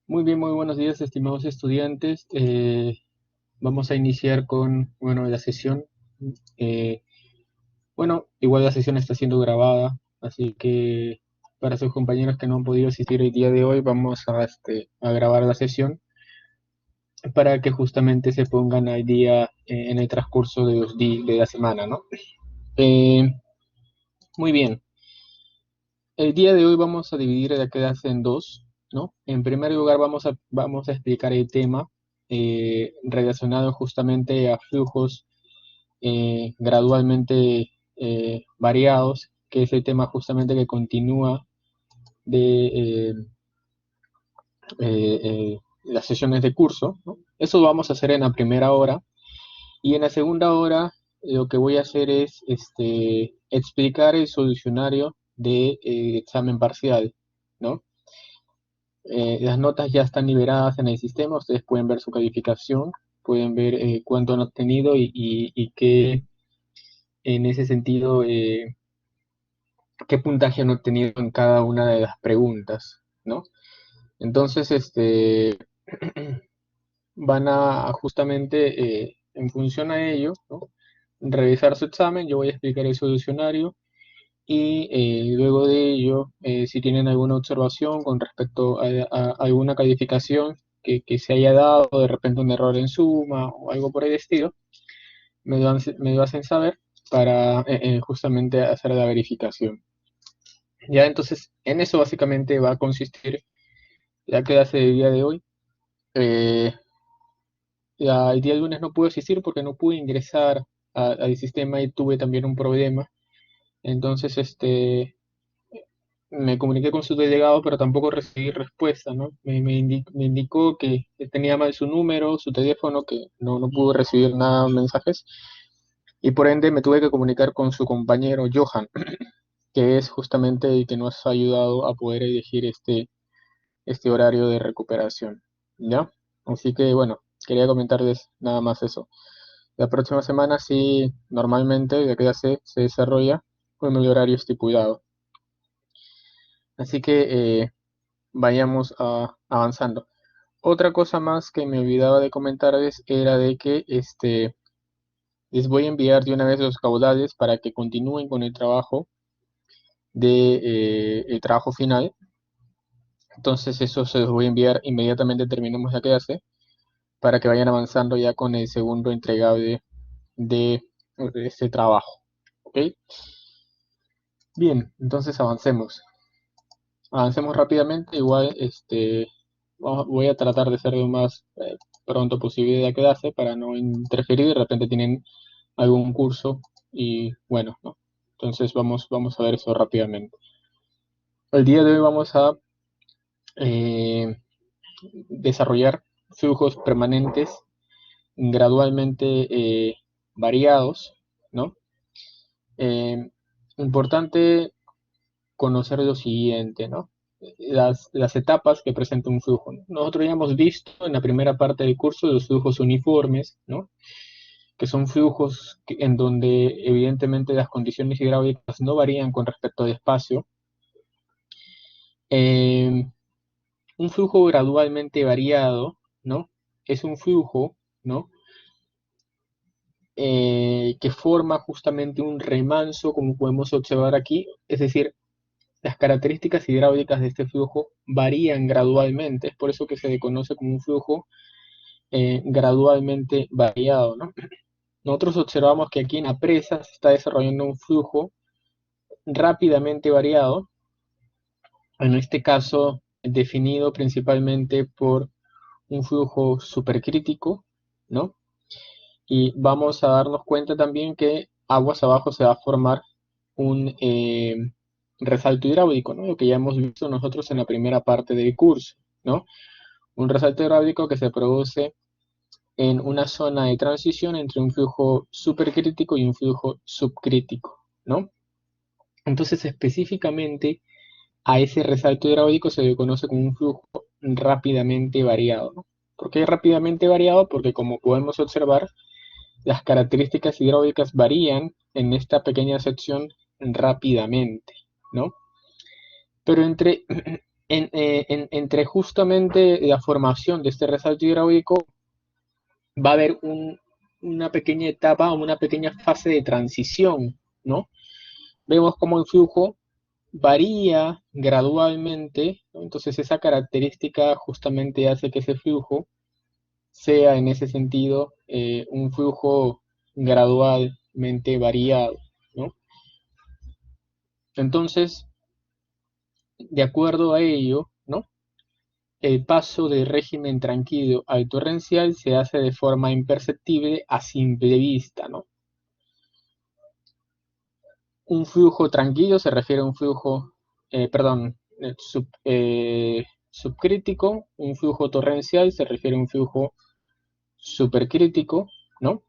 Muy bien, muy buenos días, estimados estudiantes. Vamos a iniciar con, la sesión. Eh, igual la sesión está siendo grabada, así que para sus compañeros que no han podido asistir el día de hoy, vamos a grabar la sesión para que justamente se pongan al día en el transcurso de la semana, ¿no? Eh, Muy bien. El día de hoy vamos a dividir la clase en dos, ¿no? En primer lugar vamos a explicar el tema relacionado justamente a flujos gradualmente variados, que es el tema justamente que continúa de las sesiones de curso, ¿no? Eso lo vamos a hacer en la primera hora y en la segunda hora lo que voy a hacer es explicar el solucionario de examen parcial, ¿no? Las notas ya están liberadas en el sistema, ustedes pueden ver su calificación, pueden ver cuánto han obtenido y qué, en ese sentido, qué puntaje han obtenido en cada una de las preguntas, ¿no? Entonces, van a justamente, en función a ello, ¿no? Revisar su examen, yo voy a explicar el solucionario y luego de ello, si tienen alguna observación con respecto a alguna calificación que se haya dado, de repente un error en suma o algo por el estilo, me lo hacen saber para justamente hacer la verificación. Ya, entonces, en eso básicamente va a consistir la clase del día de hoy. Eh, el día lunes no pude asistir porque no pude ingresar al sistema y tuve también un problema. Entonces, me comuniqué con su delegado, pero tampoco recibí respuesta, ¿no? Me indicó que tenía mal su número, su teléfono, que no pudo recibir nada, mensajes, y por ende me tuve que comunicar con su compañero Johan, que es justamente el que nos ha ayudado a poder elegir este horario de recuperación, ¿ya? Así que bueno, quería comentarles nada más eso. La próxima semana sí, normalmente la clase se desarrolla con el horario estipulado. Así que vayamos avanzando. Otra cosa más que me olvidaba de comentarles era de que les voy a enviar de una vez los caudales para que continúen con el trabajo el trabajo final. Entonces eso se los voy a enviar inmediatamente terminemos la clase para que vayan avanzando ya con el segundo entregable de este trabajo. ¿Ok? Bien, entonces avancemos. Avancemos rápidamente. Igual voy a tratar de ser lo más pronto posible la clase para no interferir. De repente tienen algún curso y bueno, ¿no? Entonces vamos a ver eso rápidamente. El día de hoy vamos a eh, desarrollar flujos permanentes gradualmente variados, ¿no? Eh, Importante conocer lo siguiente, ¿no? Las etapas que presenta un flujo. Nosotros ya hemos visto en la primera parte del curso los flujos uniformes, ¿no? Que son flujos en donde evidentemente las condiciones hidráulicas no varían con respecto al espacio. Eh, un flujo gradualmente variado, ¿no? Es un flujo, ¿no? Que forma justamente un remanso, como podemos observar aquí, es decir, las características hidráulicas de este flujo varían gradualmente, es por eso que se le conoce como un flujo gradualmente variado, ¿no? Nosotros observamos que aquí en la presa se está desarrollando un flujo rápidamente variado, en este caso definido principalmente por un flujo supercrítico, ¿no? Y vamos a darnos cuenta también que aguas abajo se va a formar un resalto hidráulico, ¿no? Lo que ya hemos visto nosotros en la primera parte del curso, ¿no? Un resalto hidráulico que se produce en una zona de transición entre un flujo supercrítico y un flujo subcrítico, ¿no? Entonces, específicamente a ese resalto hidráulico se le conoce como un flujo rápidamente variado, ¿no? ¿Por qué rápidamente variado? Porque como podemos observar, las características hidráulicas varían en esta pequeña sección rápidamente, ¿no? Pero entre Entre justamente la formación de este resalto hidráulico va a haber una pequeña etapa, una pequeña fase de transición, ¿no? Vemos cómo el flujo varía gradualmente, ¿no? Entonces esa característica justamente hace que ese flujo sea en ese sentido un flujo gradualmente variado, ¿no? Entonces, de acuerdo a ello, ¿no? El paso del régimen tranquilo al torrencial se hace de forma imperceptible a simple vista, ¿no? Un flujo tranquilo se refiere a un flujo, perdón, subcrítico, un flujo torrencial se refiere a un flujo supercrítico, ¿no?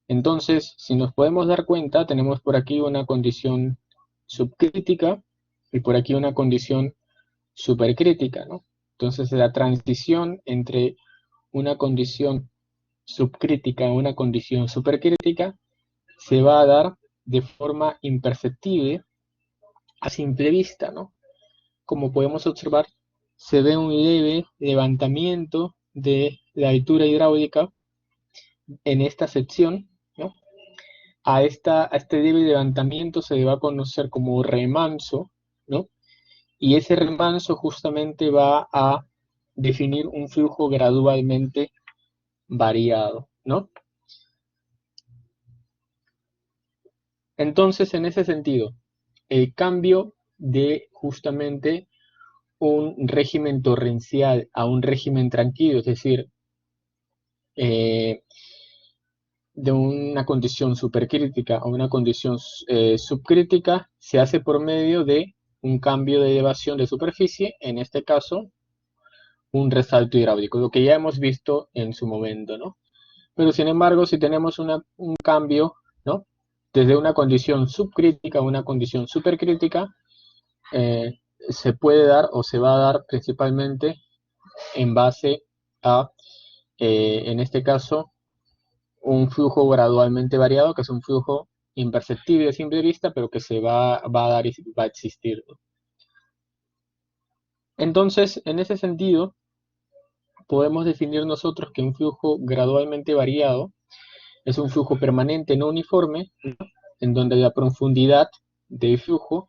Entonces, si nos podemos dar cuenta, tenemos por aquí una condición subcrítica y por aquí una condición supercrítica, ¿no? Entonces, la transición entre una condición subcrítica a una condición supercrítica se va a dar de forma imperceptible a simple vista, ¿no? Como podemos observar, se ve un leve levantamiento de la altura hidráulica en esta sección, ¿no? A este leve levantamiento se le va a conocer como remanso, ¿no? Y ese remanso justamente va a definir un flujo gradualmente variado, ¿no? Entonces, en ese sentido, el cambio de justamente un régimen torrencial a un régimen tranquilo, es decir, eh, de una condición supercrítica a una condición subcrítica, se hace por medio de un cambio de elevación de superficie, en este caso, un resalto hidráulico, lo que ya hemos visto en su momento, ¿no? Pero sin embargo, si tenemos un cambio, ¿no? Desde una condición subcrítica a una condición supercrítica, se puede dar o se va a dar principalmente en base a, en este caso, un flujo gradualmente variado, que es un flujo imperceptible a simple vista, pero que va a dar y va a existir. Entonces, en ese sentido, podemos definir nosotros que un flujo gradualmente variado es un flujo permanente no uniforme, ¿no? En donde la profundidad del flujo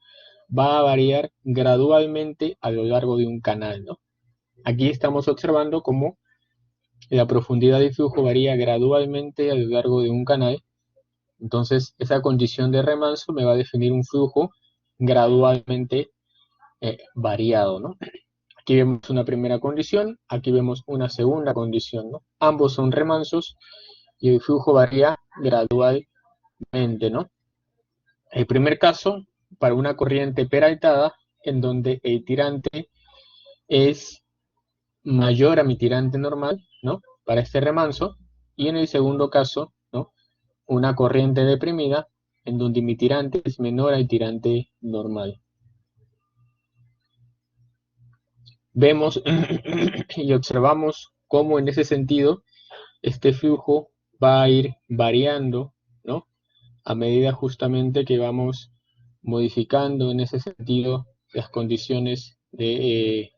va a variar gradualmente a lo largo de un canal, ¿no? Aquí estamos observando cómo la profundidad del flujo varía gradualmente a lo largo de un canal. Entonces, esa condición de remanso me va a definir un flujo gradualmente variado, ¿no? Aquí vemos una primera condición, aquí vemos una segunda condición, ¿no? Ambos son remansos y el flujo varía gradualmente, ¿no? El primer caso, para una corriente peraltada, en donde el tirante es mayor a mi tirante normal, ¿no? Para este remanso, y en el segundo caso, ¿no? Una corriente deprimida, en donde mi tirante es menor al tirante normal. Vemos y observamos cómo en ese sentido este flujo va a ir variando, ¿no? A medida justamente que vamos modificando en ese sentido las condiciones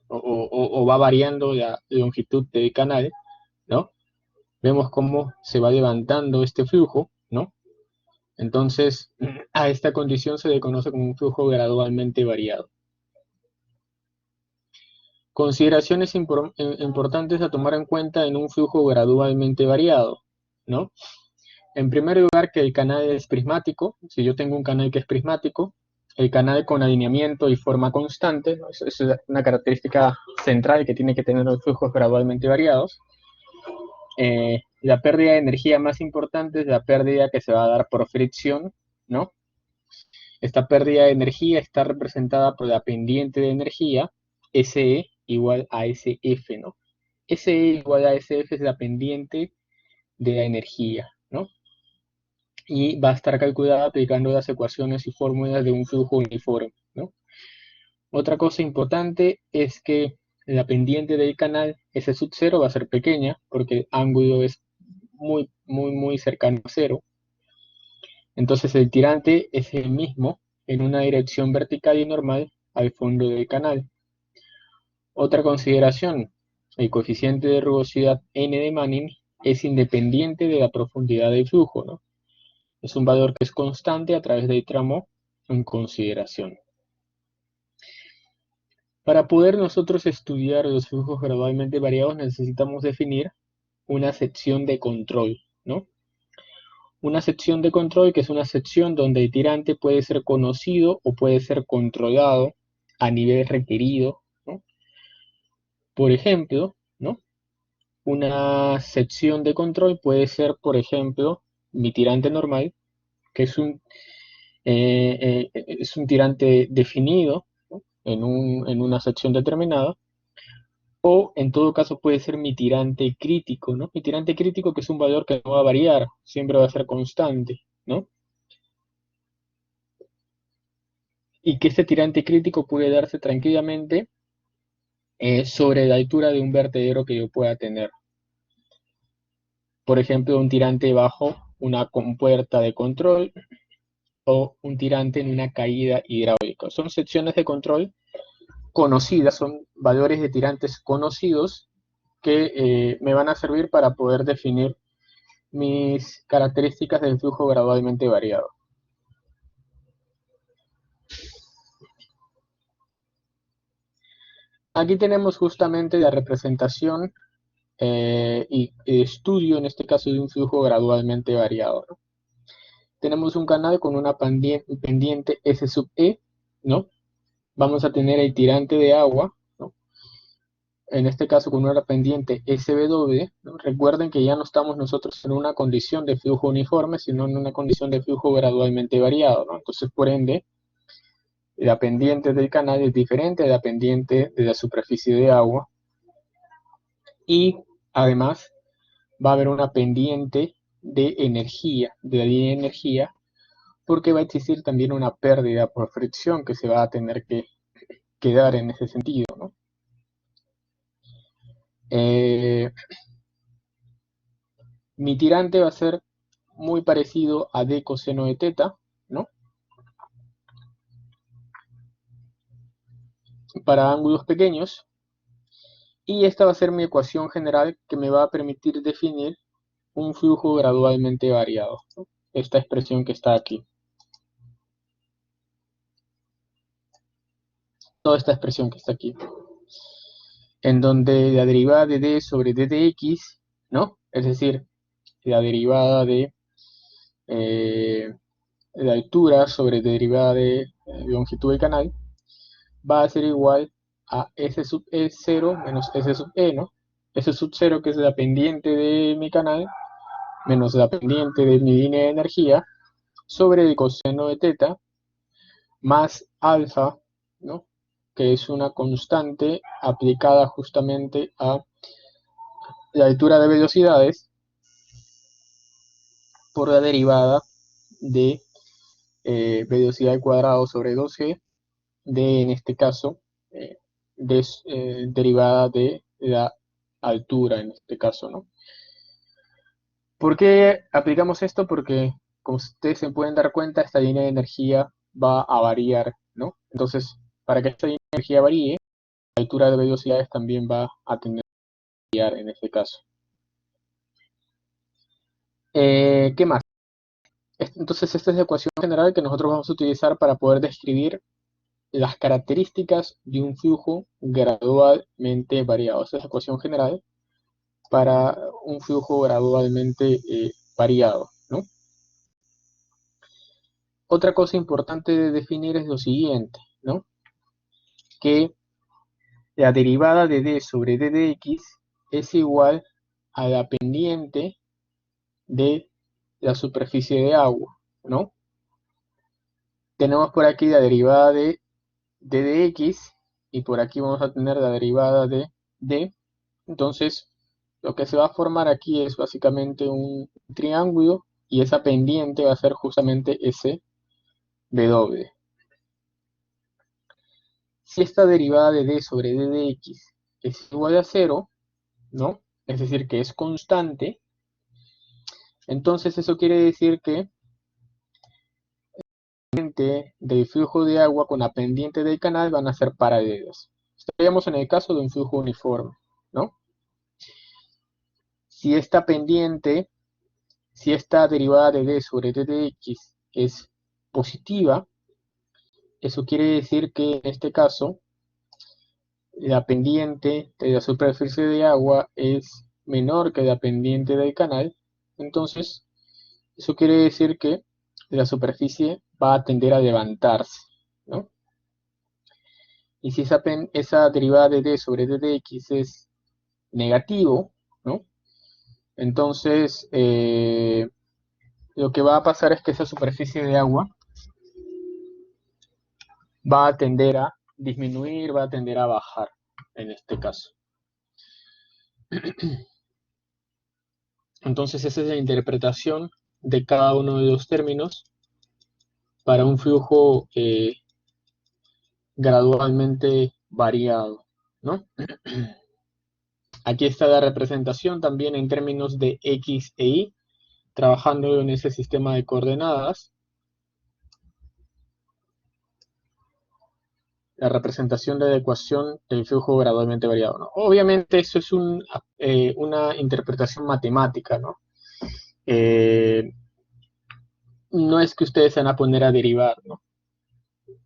o va variando la longitud del canal, ¿no? Vemos cómo se va levantando este flujo, ¿no? Entonces, a esta condición se le conoce como un flujo gradualmente variado. Consideraciones importantes a tomar en cuenta en un flujo gradualmente variado, ¿no? En primer lugar, que el canal es prismático. Si yo tengo un canal que es prismático, el canal con alineamiento y forma constante, ¿no? Es una característica central que tiene que tener los flujos gradualmente variados. La pérdida de energía más importante es la pérdida que se va a dar por fricción, ¿no? Esta pérdida de energía está representada por la pendiente de energía, SE igual a SF, ¿no? SE igual a SF es la pendiente de la energía, ¿no? Y va a estar calculada aplicando las ecuaciones y fórmulas de un flujo uniforme, ¿no? Otra cosa importante es que la pendiente del canal S sub 0 va a ser pequeña porque el ángulo es muy cercano a cero. Entonces el tirante es el mismo en una dirección vertical y normal al fondo del canal. Otra consideración, el coeficiente de rugosidad n de Manning es independiente de la profundidad del flujo, ¿no? Es un valor que es constante a través del tramo en consideración. Para poder nosotros estudiar los flujos gradualmente variados necesitamos definir una sección de control, ¿no? Una sección de control que es una sección donde el tirante puede ser conocido o puede ser controlado a nivel requerido, ¿no? Por ejemplo, ¿no? Una sección de control puede ser, por ejemplo, mi tirante normal, que es un tirante definido, ¿no? En una sección determinada, o en todo caso puede ser mi tirante crítico, ¿no? Mi tirante crítico que es un valor que no va a variar, siempre va a ser constante, ¿no? Y que este tirante crítico puede darse tranquilamente sobre la altura de un vertedero que yo pueda tener. Por ejemplo, un tirante bajo una compuerta de control o un tirante en una caída hidráulica. Son secciones de control conocidas, son valores de tirantes conocidos que me van a servir para poder definir mis características del flujo gradualmente variado. Aquí tenemos justamente la representación y estudio, en este caso, de un flujo gradualmente variado, ¿no? Tenemos un canal con una pendiente S sub E, ¿no? Vamos a tener el tirante de agua, ¿no? En este caso con una pendiente SW, ¿no? Recuerden que ya no estamos nosotros en una condición de flujo uniforme, sino en una condición de flujo gradualmente variado, ¿no? Entonces, por ende, la pendiente del canal es diferente de la pendiente de la superficie de agua y además va a haber una pendiente de energía, de la línea de energía, porque va a existir también una pérdida por fricción que se va a tener que dar en ese sentido, ¿no? Eh, Mi tirante va a ser muy parecido a d coseno de teta, ¿no? Para ángulos pequeños. Y esta va a ser mi ecuación general que me va a permitir definir un flujo gradualmente variado, ¿no? Esta expresión que está aquí. Toda esta expresión que está aquí. En donde la derivada de d sobre d de x, ¿no? Es decir, la derivada de la altura sobre derivada de longitud del canal va a ser igual a S sub E0 menos S sub E, ¿no? S sub 0 que es la pendiente de mi canal menos la pendiente de mi línea de energía sobre el coseno de teta más alfa, ¿no? Que es una constante aplicada justamente a la altura de velocidades por la derivada de velocidad al cuadrado sobre 2g de, en este caso, derivada de la altura, en este caso, ¿no? ¿Por qué aplicamos esto? Porque, como ustedes se pueden dar cuenta, esta línea de energía va a variar, ¿no? Entonces, para que esta línea de energía varíe, la altura de velocidades también va a tener que variar en este caso. ¿Qué más? Entonces, esta es la ecuación general que nosotros vamos a utilizar para poder describir las características de un flujo gradualmente variado. Esta es la ecuación general para un flujo gradualmente variado, ¿no? Otra cosa importante de definir es lo siguiente, ¿no? Que la derivada de d sobre d de x es igual a la pendiente de la superficie de agua, ¿no? Tenemos por aquí la derivada de d de x y por aquí vamos a tener la derivada de d. Entonces, lo que se va a formar aquí es básicamente un triángulo y esa pendiente va a ser justamente ese W. Si esta derivada de d sobre d de x es igual a 0, ¿no? Es decir, que es constante, entonces eso quiere decir que del flujo de agua con la pendiente del canal van a ser paralelos. Estaríamos en el caso de un flujo uniforme, ¿no? Si esta pendiente, si esta derivada de d sobre d de x es positiva, eso quiere decir que en este caso la pendiente de la superficie de agua es menor que la pendiente del canal. Entonces, eso quiere decir que la superficie va a tender a levantarse, ¿no? Y si esa derivada de d sobre d de x es negativo, ¿no? Entonces, lo que va a pasar es que esa superficie de agua va a tender a disminuir, va a tender a bajar, en este caso. Entonces, esa es la interpretación de cada uno de los términos para un flujo gradualmente variado, ¿no? Aquí está la representación también en términos de x e y, trabajando en ese sistema de coordenadas. La representación de la ecuación del flujo gradualmente variado, ¿no? Obviamente eso es una interpretación matemática, ¿no? No es que ustedes se van a poner a derivar, ¿no?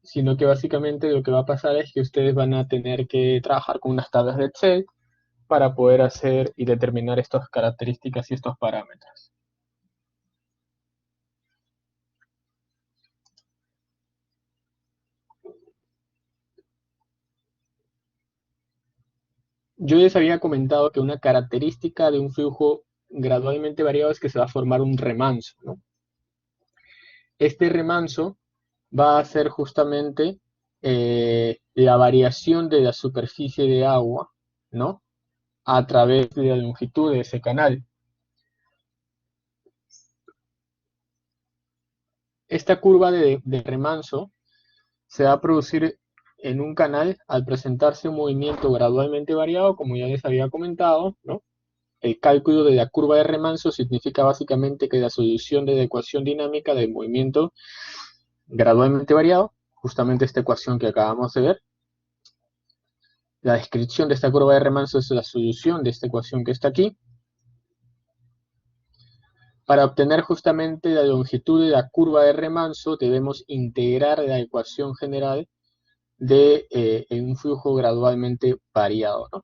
Sino que básicamente lo que va a pasar es que ustedes van a tener que trabajar con unas tablas de Excel para poder hacer y determinar estas características y estos parámetros. Yo les había comentado que una característica de un flujo gradualmente variado es que se va a formar un remanso, ¿no? Este remanso va a ser justamente la variación de la superficie de agua, ¿no? A través de la longitud de ese canal. Esta curva de remanso se va a producir en un canal al presentarse un movimiento gradualmente variado, como ya les había comentado, ¿no? El cálculo de la curva de remanso significa básicamente que la solución de la ecuación dinámica del movimiento gradualmente variado, justamente esta ecuación que acabamos de ver, la descripción de esta curva de remanso es la solución de esta ecuación que está aquí. Para obtener justamente la longitud de la curva de remanso debemos integrar la ecuación general de un flujo gradualmente variado, ¿no?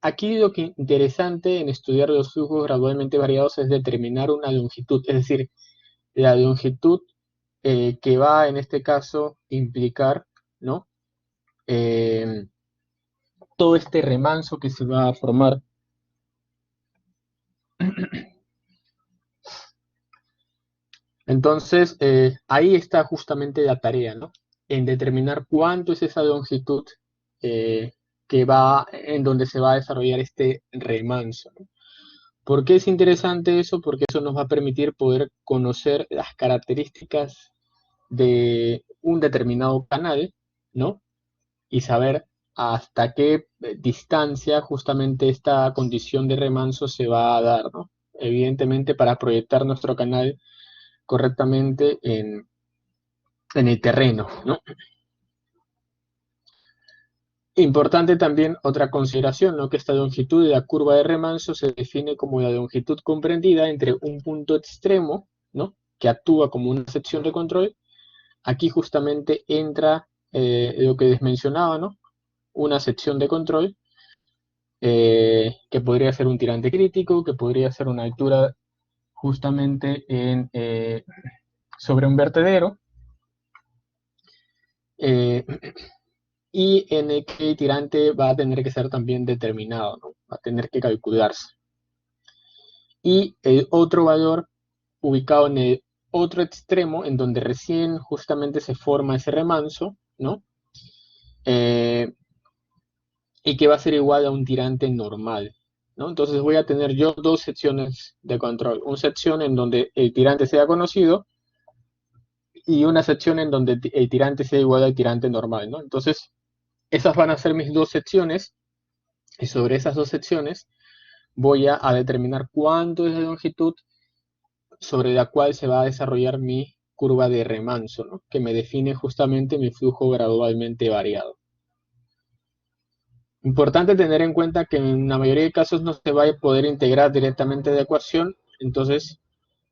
Aquí lo que interesante en estudiar los flujos gradualmente variados es determinar una longitud, es decir, la longitud que va en este caso implicar, ¿no? Todo este remanso que se va a formar. Entonces, ahí está justamente la tarea, ¿no? En determinar cuánto es esa longitud eh, en donde se va a desarrollar este remanso, ¿no? ¿Por qué es interesante eso? Porque eso nos va a permitir poder conocer las características de un determinado canal, ¿no? Y saber hasta qué distancia justamente esta condición de remanso se va a dar, ¿no? Evidentemente para proyectar nuestro canal correctamente en el terreno, ¿no? Importante también otra consideración, ¿no? Que esta longitud de la curva de remanso se define como la longitud comprendida entre un punto extremo, ¿no? Que actúa como una sección de control. Aquí justamente entra lo que les mencionaba, ¿no? Una sección de control que podría ser un tirante crítico, que podría ser una altura justamente sobre un vertedero, eh, y en el que el tirante va a tener que ser también determinado, ¿no? Va a tener que calcularse. Y el otro valor ubicado en el otro extremo, en donde recién justamente se forma ese remanso, ¿no? Eh, y que va a ser igual a un tirante normal, ¿no? Entonces voy a tener yo dos secciones de control. Una sección en donde el tirante sea conocido y una sección en donde el tirante sea igual al tirante normal, ¿no? Entonces, esas van a ser mis dos secciones y sobre esas dos secciones voy a determinar cuánto es la longitud sobre la cual se va a desarrollar mi curva de remanso, ¿no? Que me define justamente mi flujo gradualmente variado. Importante tener en cuenta que en la mayoría de casos no se va a poder integrar directamente de ecuación, entonces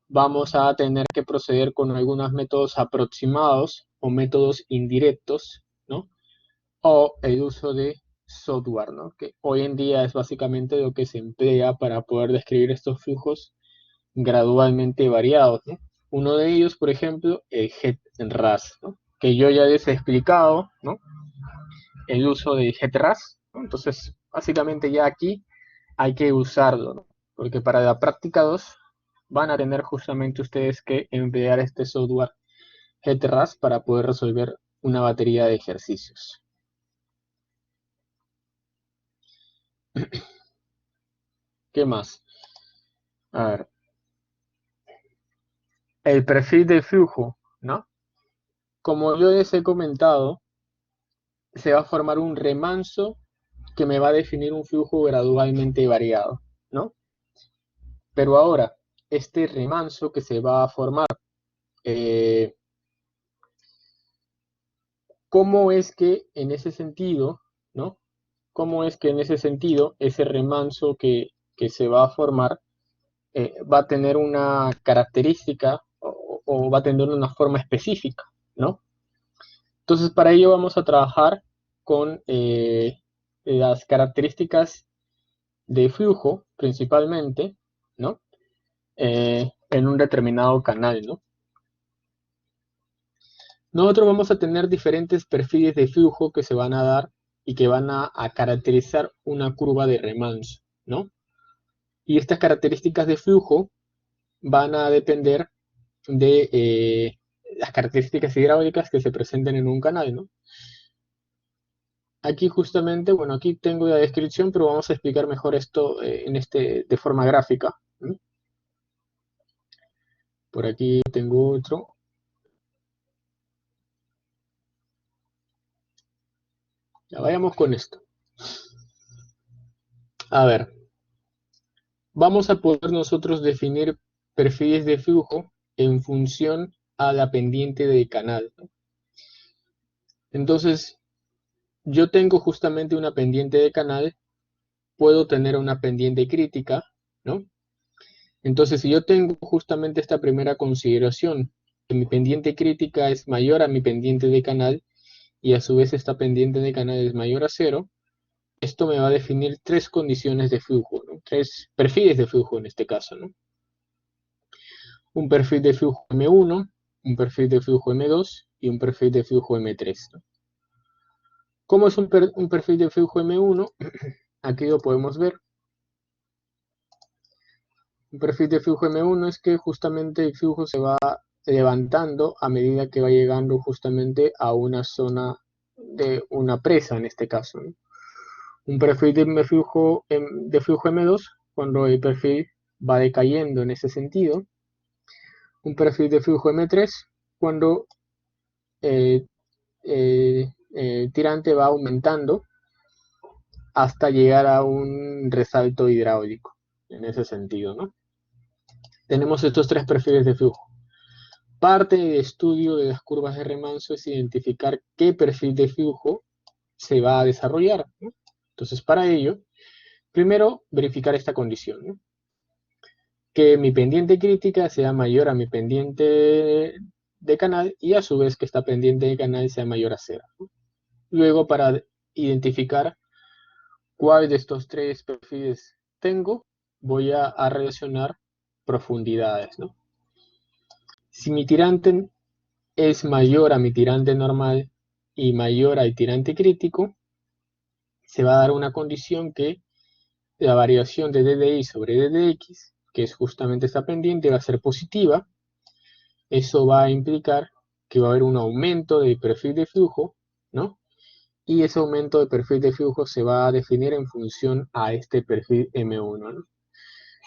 vamos a tener que proceder con algunos métodos aproximados o métodos indirectos, ¿no? O el uso de software, ¿no? Que hoy en día es básicamente lo que se emplea para poder describir estos flujos gradualmente variados, ¿no? Uno de ellos, por ejemplo, el GET-RAS, ¿no? Que yo ya les he explicado, ¿no? El uso de GET-RAS, ¿no? Entonces, básicamente ya aquí hay que usarlo, ¿no? Porque para la práctica 2 van a tener justamente ustedes que emplear este software GTRAS para poder resolver una batería de ejercicios. ¿Qué más? A ver, el perfil de flujo, ¿no? Como yo les he comentado, se va a formar un remanso que me va a definir un flujo gradualmente variado, ¿no? Pero ahora, este remanso que se va a formar, eh, ¿cómo es que en ese sentido, ¿no? ¿Cómo es que en ese sentido ese remanso que se va a formar va a tener una característica o va a tener una forma específica, ¿no? Entonces, para ello vamos a trabajar con las características de flujo, principalmente, ¿no? En un determinado canal, ¿no? Nosotros vamos a tener diferentes perfiles de flujo que se van a dar y que van a caracterizar una curva de remanso, ¿no? Y estas características de flujo van a depender de las características hidráulicas que se presenten en un canal, ¿no? Aquí justamente, bueno, aquí tengo la descripción, pero vamos a explicar mejor esto de forma gráfica, ¿no? Por aquí tengo otro. Ya vayamos con esto. A ver, vamos a poder nosotros definir perfiles de flujo en función a la pendiente del canal, ¿no? Entonces, yo tengo justamente una pendiente de canal, puedo tener una pendiente crítica, ¿no? Entonces, si yo tengo justamente esta primera consideración, que mi pendiente crítica es mayor a mi pendiente de canal y a su vez esta pendiente de canal es mayor a cero, esto me va a definir tres condiciones de flujo, ¿no? Tres perfiles de flujo en este caso, ¿no? Un perfil de flujo M1, un perfil de flujo M2 y un perfil de flujo M3, ¿no? ¿Cómo es un perfil de flujo M1? Aquí lo podemos ver. Un perfil de flujo M1 es que justamente el flujo se va levantando a medida que va llegando justamente a una zona de una presa en este caso, ¿no? Un perfil de flujo M2 cuando el perfil va decayendo en ese sentido. Un perfil de flujo M3 cuando eh, el tirante va aumentando hasta llegar a un resalto hidráulico en ese sentido, ¿no? Tenemos estos tres perfiles de flujo. Parte del estudio de las curvas de remanso es identificar qué perfil de flujo se va a desarrollar, ¿no? Entonces, para ello, primero verificar esta condición, ¿no? Que mi pendiente crítica sea mayor a mi pendiente de canal y a su vez que esta pendiente de canal sea mayor a cero, ¿no? Luego, para identificar cuál de estos tres perfiles tengo, voy a relacionar profundidades, ¿no? Si mi tirante es mayor a mi tirante normal y mayor al tirante crítico, se va a dar una condición que la variación de DDI sobre DDX, que es justamente esta pendiente, va a ser positiva. Eso va a implicar que va a haber un aumento del perfil de flujo, ¿no? Y ese aumento de perfil de flujo se va a definir en función a este perfil M1, ¿no?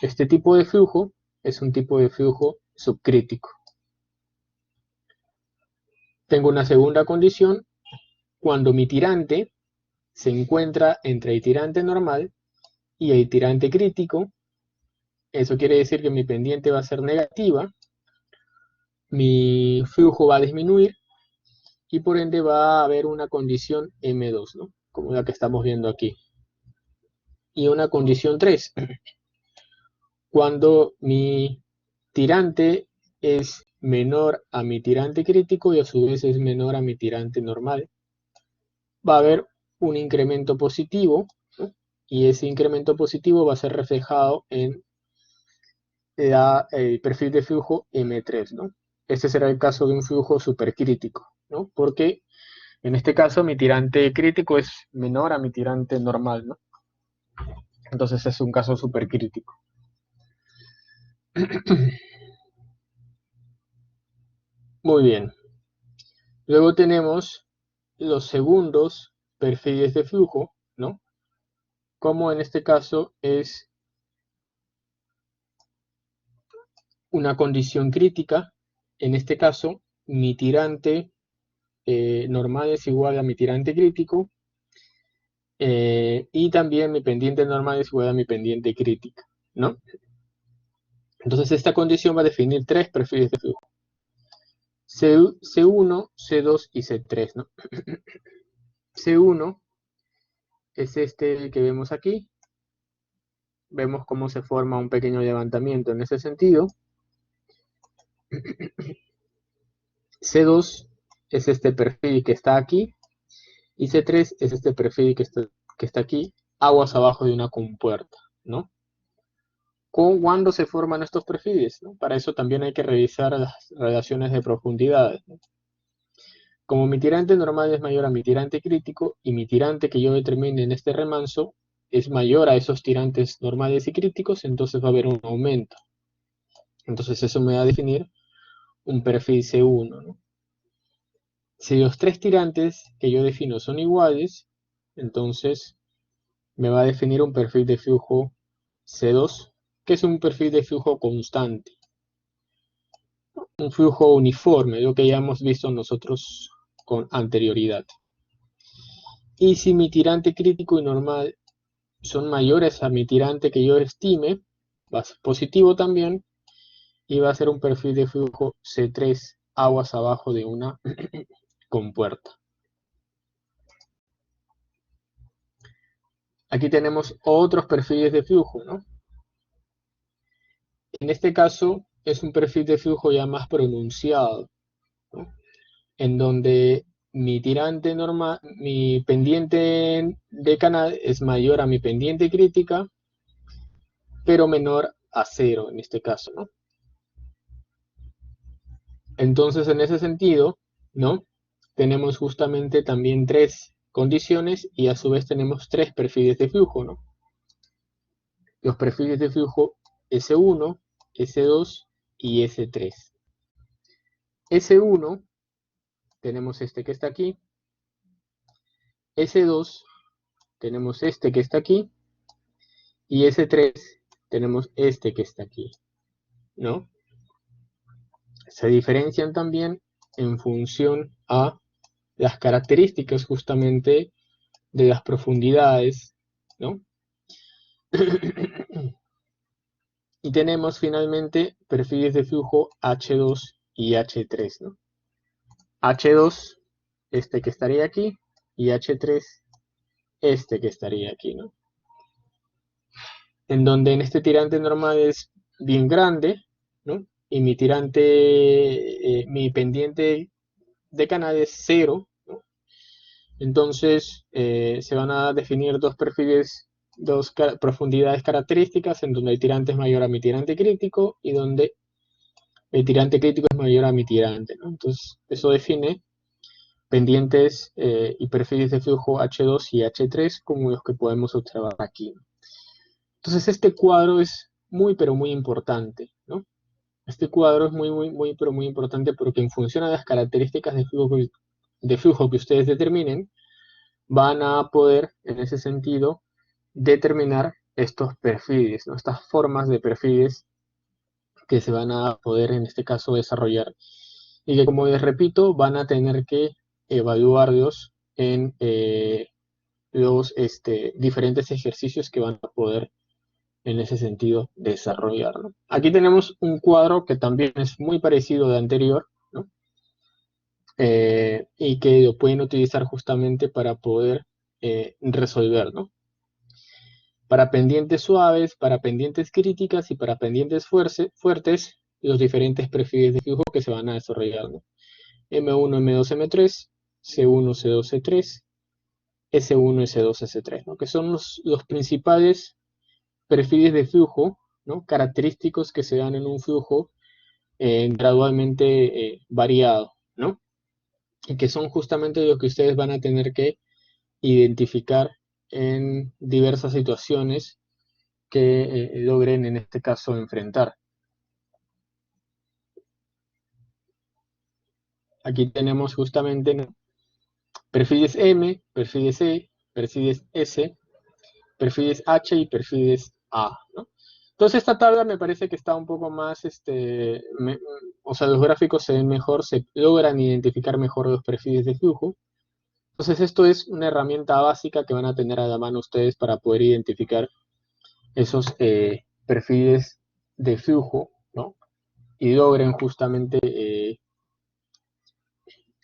Este tipo de flujo es un tipo de flujo subcrítico. Tengo una segunda condición cuando mi tirante se encuentra entre el tirante normal y el tirante crítico. Eso quiere decir que mi pendiente va a ser negativa, mi flujo va a disminuir y por ende va a haber una condición M2, ¿no? Como la que estamos viendo aquí. y una condición 3. Cuando mi tirante es menor a mi tirante crítico y a su vez es menor a mi tirante normal, va a haber un incremento positivo, ¿no? Y ese incremento positivo va a ser reflejado en el perfil de flujo M3, ¿no? Este será el caso de un flujo supercrítico, ¿no? Porque en este caso mi tirante crítico es menor a mi tirante normal, ¿no? Entonces es un caso supercrítico. Muy bien. Luego tenemos los segundos perfiles de flujo, ¿no? Como en este caso es una condición crítica. En este caso, mi tirante normal es igual a mi tirante crítico y también mi pendiente normal es igual a mi pendiente crítica, ¿no? Entonces esta condición va a definir tres perfiles de flujo. C1, C2 y C3, ¿no? C1 es este que vemos aquí. Vemos cómo se forma un pequeño levantamiento en ese sentido. C2 es este perfil que está aquí. Y C3 es este perfil que está aquí, aguas abajo de una compuerta, ¿no? ¿Cuándo se forman estos perfiles? ¿No? Para eso también hay que revisar las relaciones de profundidad, ¿no? Como mi tirante normal es mayor a mi tirante crítico y mi tirante que yo determine en este remanso es mayor a esos tirantes normales y críticos, entonces va a haber un aumento. Entonces eso me va a definir un perfil C1, ¿no? Si los tres tirantes que yo defino son iguales, entonces me va a definir un perfil de flujo C2, que es un perfil de flujo constante, un flujo uniforme, lo que ya hemos visto nosotros con anterioridad. Y si mi tirante crítico y normal son mayores a mi tirante que yo estime, va a ser positivo también, y va a ser un perfil de flujo C3 aguas abajo de una compuerta. Aquí tenemos otros perfiles de flujo, ¿no? En este caso es un perfil de flujo ya más pronunciado, ¿no? En donde mi tirante normal, mi pendiente de canal es mayor a mi pendiente crítica, pero menor a cero en este caso, ¿no? Entonces, en ese sentido, ¿no? Tenemos justamente también tres condiciones y a su vez tenemos tres perfiles de flujo, ¿no? Los perfiles de flujo S1, S2 y S3. S1 tenemos este que está aquí, S2 tenemos este que está aquí y S3 tenemos este que está aquí, ¿no? Se diferencian también en función a las características justamente de las profundidades, ¿no? Y tenemos finalmente perfiles de flujo H2 y H3, ¿no? H2, este que estaría aquí, y H3, este que estaría aquí, ¿no? En donde en este tirante normal es bien grande, ¿no? Y mi tirante, mi pendiente de canal es cero, ¿no? Entonces se van a definir dos perfiles, dos profundidades características, en donde el tirante es mayor a mi tirante crítico y donde el tirante crítico es mayor a mi tirante, ¿no? Entonces eso define pendientes y perfiles de flujo H2 y H3 como los que podemos observar aquí. Entonces este cuadro es muy pero muy importante, ¿no? Este cuadro es muy pero muy importante porque en función a las características de flujo que ustedes determinen, van a poder en ese sentido determinar estos perfiles, ¿no? Estas formas de perfiles que se van a poder en este caso desarrollar y que como les repito van a tener que evaluarlos en los diferentes ejercicios que van a poder en ese sentido desarrollar, ¿no? Aquí tenemos un cuadro que también es muy parecido al anterior, ¿no? Y que lo pueden utilizar justamente para poder resolver, ¿no? para pendientes suaves, para pendientes críticas y para pendientes fuertes, los diferentes perfiles de flujo que se van a desarrollar, ¿no? M1, M2, M3, C1, C2, C3, S1, S2, S3, ¿no? Que son los principales perfiles de flujo, ¿no? Característicos que se dan en un flujo gradualmente variado, ¿no? Y que son justamente lo que ustedes van a tener que identificar en diversas situaciones que logren en este caso enfrentar. Aquí tenemos justamente, ¿no? Perfiles M, perfiles E, perfiles S, perfiles H y perfiles A, ¿no? Entonces esta tabla me parece que está un poco más, o sea, los gráficos se ven mejor, se logran identificar mejor los perfiles de flujo. Entonces esto es una herramienta básica que van a tener a la mano ustedes para poder identificar esos perfiles de flujo, ¿no? Y logren justamente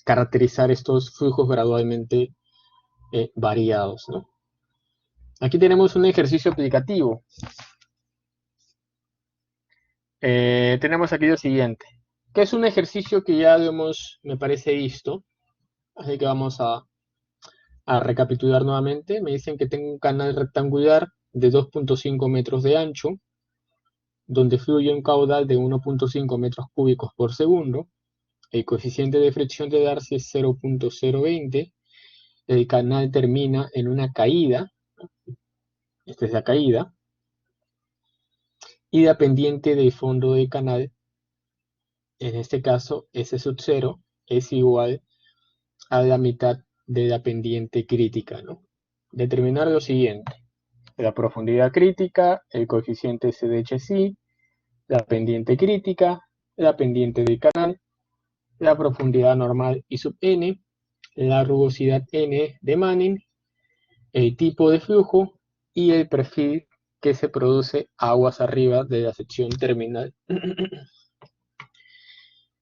caracterizar estos flujos gradualmente variados, ¿no? Aquí tenemos un ejercicio aplicativo. Tenemos aquí lo siguiente, que es un ejercicio que ya lo hemos, me parece, visto, así que vamos a recapitular nuevamente. Me dicen que tengo un canal rectangular de 2.5 metros de ancho, donde fluye un caudal de 1.5 metros cúbicos por segundo. El coeficiente de fricción de Darcy es 0.020. El canal termina en una caída. Esta es la caída. Y la pendiente del fondo del canal, en este caso S sub 0, es igual a la mitad de la pendiente crítica, ¿no? Determinar lo siguiente: la profundidad crítica, el coeficiente S de HSI, la pendiente crítica, la pendiente del canal, la profundidad normal I sub n, la rugosidad n de Manning, el tipo de flujo y el perfil que se produce aguas arriba de la sección terminal.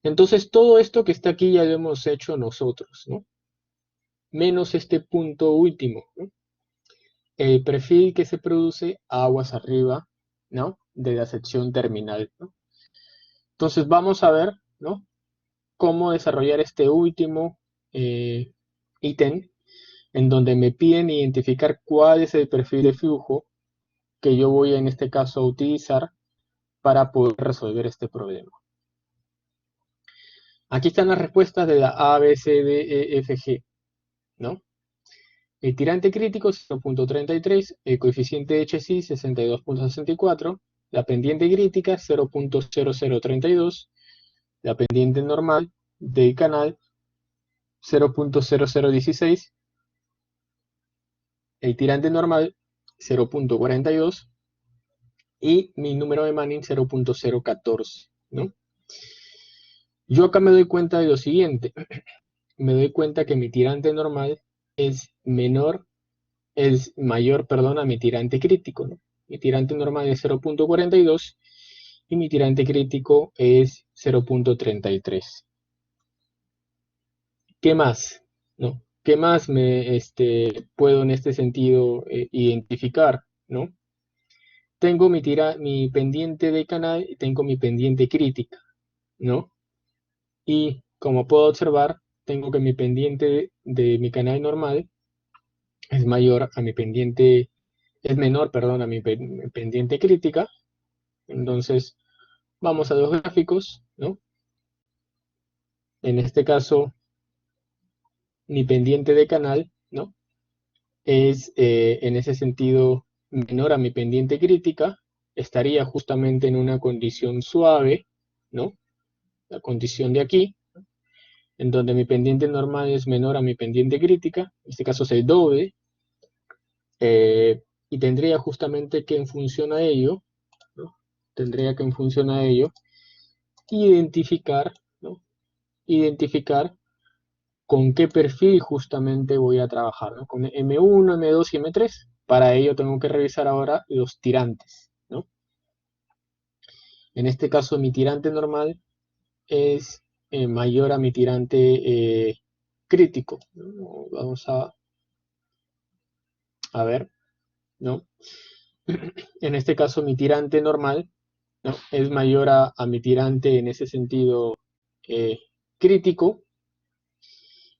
Entonces todo esto que está aquí ya lo hemos hecho nosotros, ¿no? Menos este punto último, ¿no? El perfil que se produce aguas arriba, ¿no? De la sección terminal, ¿no? Entonces vamos a ver, ¿no? Cómo desarrollar este último ítem en donde me piden identificar cuál es el perfil de flujo que yo voy en este caso a utilizar para poder resolver este problema. Aquí están las respuestas de la A, B, C, D, E, F, G, ¿no? El tirante crítico 0.33, el coeficiente de HSI 62.64, la pendiente crítica 0.0032, la pendiente normal del canal 0.0016, el tirante normal 0.42 y mi número de Manning 0.014, ¿no? Yo acá me doy cuenta de lo siguiente, me doy cuenta que mi tirante normal es mayor, perdón, a mi tirante crítico, ¿no? Mi tirante normal es 0.42 y mi tirante crítico es 0.33. ¿Qué más? ¿No? ¿Qué más puedo en este sentido identificar? ¿No? Tengo mi pendiente de canal y tengo mi pendiente crítica, ¿no? Y como puedo observar, tengo que mi pendiente de mi canal normal es mayor a mi pendiente, es menor, perdón, a mi pendiente crítica. Entonces, vamos a los gráficos, ¿no? En este caso, mi pendiente de canal, ¿no? Es en ese sentido menor a mi pendiente crítica, estaría justamente en una condición suave, ¿no? La condición de aquí, en donde mi pendiente normal es menor a mi pendiente crítica, en este caso es el doble, y tendría justamente que en función a ello, ¿no? Tendría que en función a ello identificar, ¿no? Identificar con qué perfil justamente voy a trabajar, ¿no? Con M1, M2 y M3. Para ello tengo que revisar ahora los tirantes, ¿no? En este caso mi tirante normal es mayor a mi tirante crítico, ¿no? Vamos a ver, ¿no? En este caso mi tirante normal, ¿no?, es mayor a mi tirante en ese sentido eh, crítico,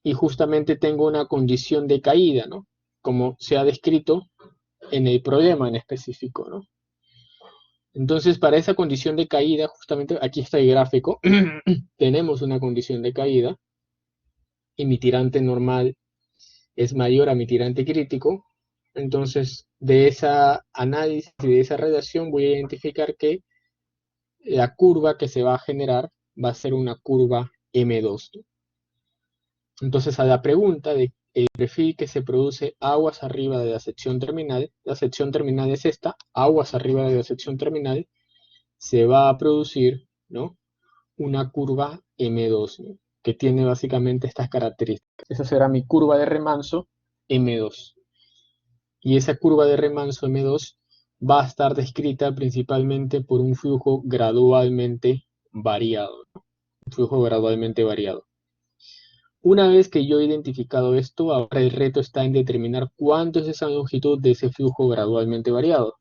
y justamente tengo una condición de caída, ¿no?, como se ha descrito en el problema en específico, ¿no? Entonces, para esa condición de caída, justamente aquí está el gráfico, tenemos una condición de caída y mi tirante normal es mayor a mi tirante crítico. Entonces, de esa análisis y de esa relación voy a identificar que la curva que se va a generar va a ser una curva M2. Entonces, a la pregunta de el perfil que se produce aguas arriba de la sección terminal es esta, aguas arriba de la sección terminal, se va a producir, ¿no?, una curva M2, ¿no?, que tiene básicamente estas características. Esa será mi curva de remanso M2. Y esa curva de remanso M2 va a estar descrita principalmente por un flujo gradualmente variado, ¿no?, un flujo gradualmente variado. Una vez que yo he identificado esto, ahora el reto está en determinar cuánto es esa longitud de ese flujo gradualmente variado.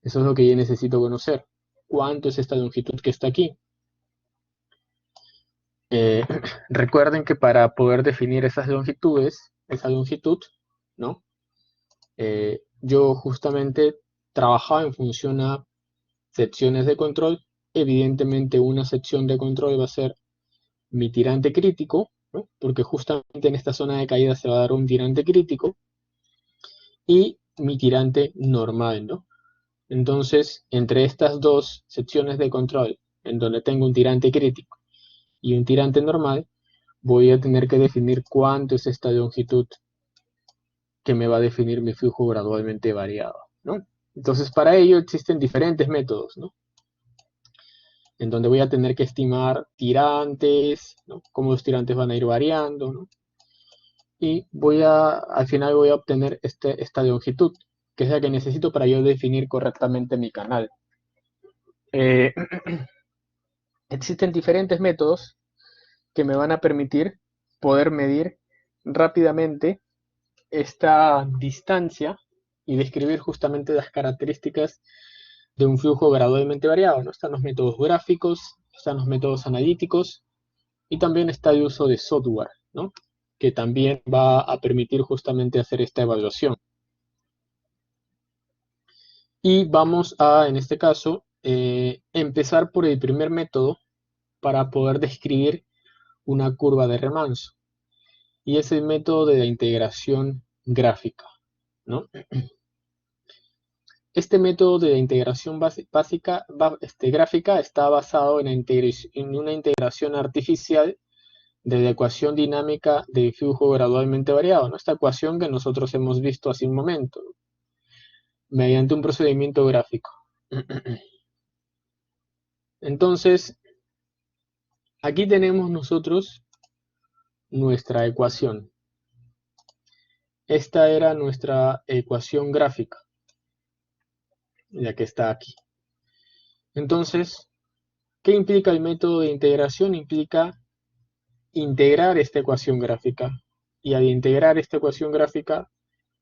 Eso es lo que yo necesito conocer. ¿Cuánto es esta longitud que está aquí? Eh, Recuerden que para poder definir esas longitudes, esa longitud, ¿no?, yo justamente trabajaba en función a secciones de control. Evidentemente una sección de control va a ser mi tirante crítico, ¿no?, porque justamente en esta zona de caída se va a dar un tirante crítico, y mi tirante normal, ¿no? Entonces, entre estas dos secciones de control, en donde tengo un tirante crítico y un tirante normal, voy a tener que definir cuánto es esta longitud que me va a definir mi flujo gradualmente variado, ¿no? Entonces, para ello existen diferentes métodos, ¿no?, en donde voy a tener que estimar tirantes, ¿no?, cómo los tirantes van a ir variando, ¿no?, y al final voy a obtener esta longitud, que es la que necesito para yo definir correctamente mi canal. Eh, Existen diferentes métodos que me van a permitir poder medir rápidamente esta distancia y describir justamente las características de un flujo gradualmente variado, ¿no? Están los métodos gráficos, están los métodos analíticos, y también está el uso de software, ¿no?, que también va a permitir justamente hacer esta evaluación. Y vamos a, en este caso, empezar por el primer método para poder describir una curva de remanso, y es el método de la integración gráfica, ¿no? Este método de integración gráfica está basado en una integración artificial de la ecuación dinámica de flujo gradualmente variado, ¿no?, esta ecuación que nosotros hemos visto hace un momento, ¿no?, mediante un procedimiento gráfico. Entonces, aquí tenemos nosotros nuestra ecuación. Esta era nuestra ecuación gráfica, la que está aquí. Entonces, ¿qué implica el método de integración? Implica integrar esta ecuación gráfica. Y al integrar esta ecuación gráfica,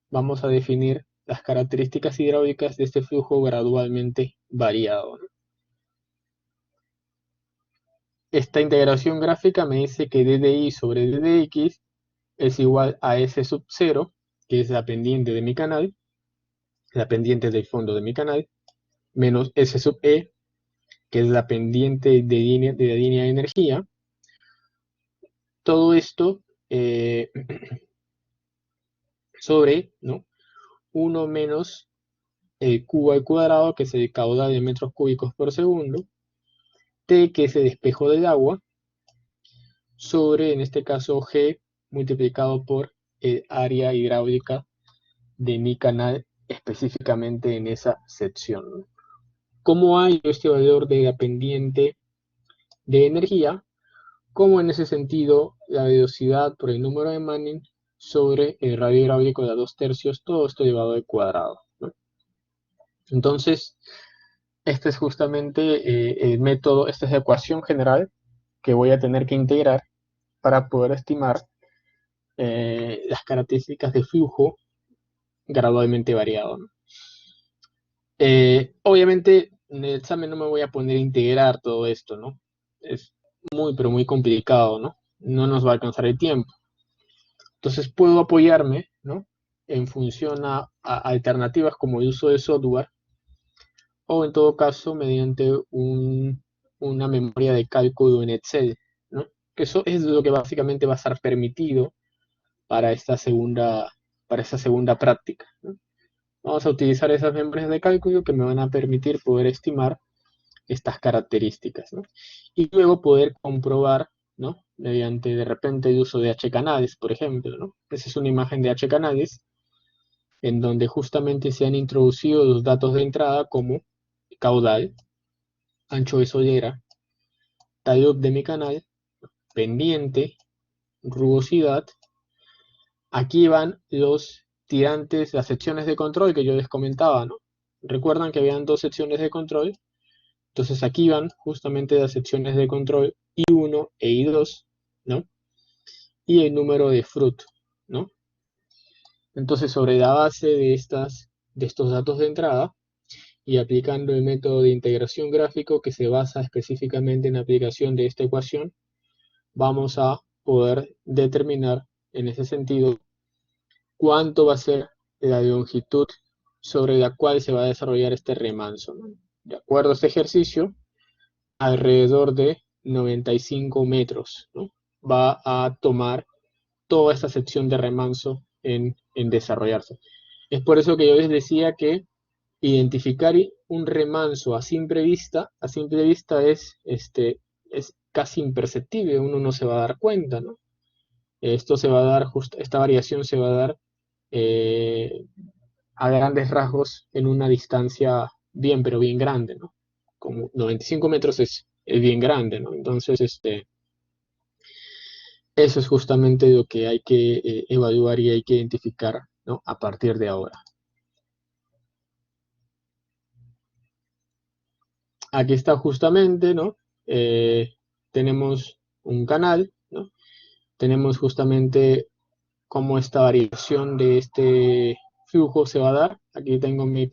vamos a definir las características hidráulicas de este flujo gradualmente variado, ¿no? Esta integración gráfica me dice que ddi sobre ddx es igual a S sub 0, que es la pendiente de mi canal, la pendiente del fondo de mi canal, menos S sub e, que es la pendiente de la línea de energía. Todo esto sobre, ¿no?, 1 menos el Q al cuadrado, que es el caudal de metros cúbicos por segundo, T, que es el espejo del agua, sobre, en este caso, G multiplicado por el área hidráulica de mi canal, específicamente en esa sección. ¿Cómo hay este valor de la pendiente de energía? Como en ese sentido, la velocidad por el número de Manning sobre el radio hidráulico de 2/3, todo esto elevado al cuadrado, ¿no? Entonces, este es justamente el método, esta es la ecuación general que voy a tener que integrar para poder estimar las características de flujo gradualmente variado, ¿no? Obviamente, en el examen no me voy a poner a integrar todo esto, ¿no? Es muy, pero muy complicado, ¿no? No nos va a alcanzar el tiempo. Entonces puedo apoyarme, ¿no? En función a alternativas como el uso de software o en todo caso mediante una memoria de cálculo en Excel, ¿no? Que eso es lo que básicamente va a estar permitido para esta segunda práctica, ¿no? Vamos a utilizar esas memorias de cálculo que me van a permitir poder estimar estas características, ¿no? Y luego poder comprobar, ¿no? Mediante de repente el uso de H-canales, por ejemplo, ¿no? Esa es una imagen de H-canales en donde justamente se han introducido los datos de entrada como caudal, ancho de solera, talud de mi canal, pendiente, rugosidad. Aquí van los tirantes, las secciones de control que yo les comentaba, ¿no? Recuerdan que habían dos secciones de control, entonces aquí van justamente las secciones de control I1 e I2, ¿no? Y el número de fruto, ¿no? Entonces, sobre la base de estos datos de entrada y aplicando el método de integración gráfico que se basa específicamente en la aplicación de esta ecuación, vamos a poder determinar en ese sentido cuánto va a ser la longitud sobre la cual se va a desarrollar este remanso, ¿no? De acuerdo a este ejercicio, alrededor de 95 metros, ¿no? Va a tomar toda esta sección de remanso en desarrollarse. Es por eso que yo les decía que identificar un remanso a simple vista es casi imperceptible, uno no se va a dar cuenta, ¿no? Esto se va a dar, esta variación se va a dar eh, a grandes rasgos en una distancia bien, pero bien grande, ¿no? Como 95 metros es bien grande, ¿no? Entonces, eso es justamente lo que hay que evaluar y hay que identificar, ¿no? A partir de ahora. Aquí está justamente, ¿no? Tenemos un canal, ¿no? Tenemos justamente cómo esta variación de este flujo se va a dar. Aquí tengo mi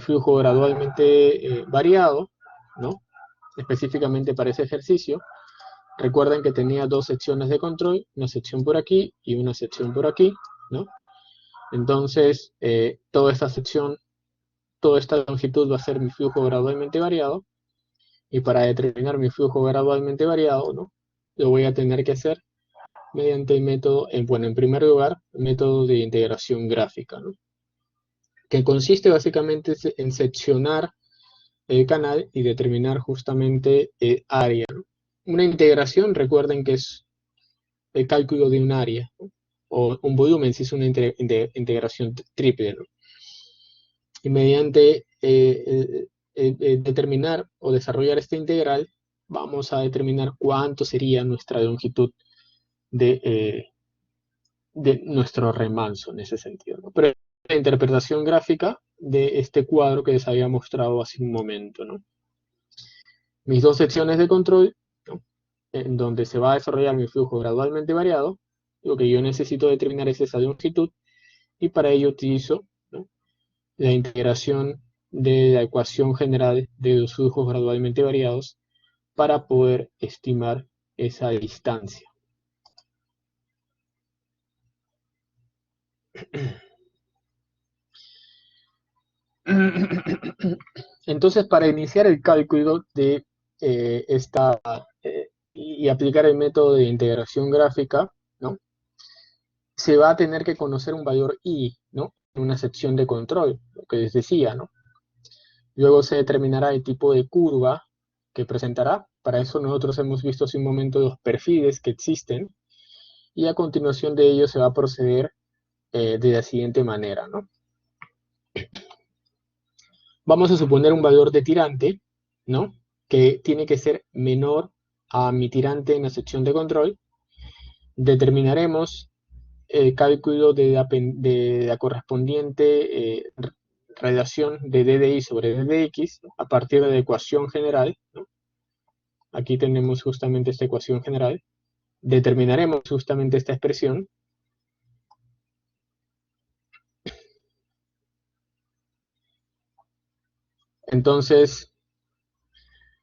flujo gradualmente variado, ¿no? Específicamente para ese ejercicio. Recuerden que tenía dos secciones de control, una sección por aquí y una sección por aquí, ¿no? Entonces, toda esta longitud va a ser mi flujo gradualmente variado, y para determinar mi flujo gradualmente variado, ¿no? Lo voy a tener que hacer mediante el método, bueno, en primer lugar, el método de integración gráfica, ¿no? Que consiste básicamente en seccionar el canal y determinar justamente el área, ¿no? Una integración, recuerden que es el cálculo de un área, ¿no? O un volumen si es una integración triple, ¿no? Y mediante determinar o desarrollar esta integral, vamos a determinar cuánto sería nuestra longitud de nuestro remanso en ese sentido, ¿no? Pero la interpretación gráfica de este cuadro que les había mostrado hace un momento, ¿no? Mis dos secciones de control, ¿no? En donde se va a desarrollar mi flujo gradualmente variado, lo que yo necesito determinar es esa longitud, y para ello utilizo, ¿no? La integración de la ecuación general de los flujos gradualmente variados para poder estimar esa distancia. Entonces, para iniciar el cálculo de esta y aplicar el método de integración gráfica, ¿no? Se va a tener que conocer un valor I, ¿no? En una sección de control, lo que les decía, ¿no? Luego se determinará el tipo de curva que presentará. Para eso nosotros hemos visto hace un momento los perfiles que existen, y a continuación de ello se va a proceder de la siguiente manera, ¿no? Vamos a suponer un valor de tirante, ¿no? Que tiene que ser menor a mi tirante en la sección de control. Determinaremos el cálculo de la correspondiente relación de DDI sobre DDX, ¿no? A partir de la ecuación general, ¿no? Aquí tenemos justamente esta ecuación general. Determinaremos justamente esta expresión. Entonces,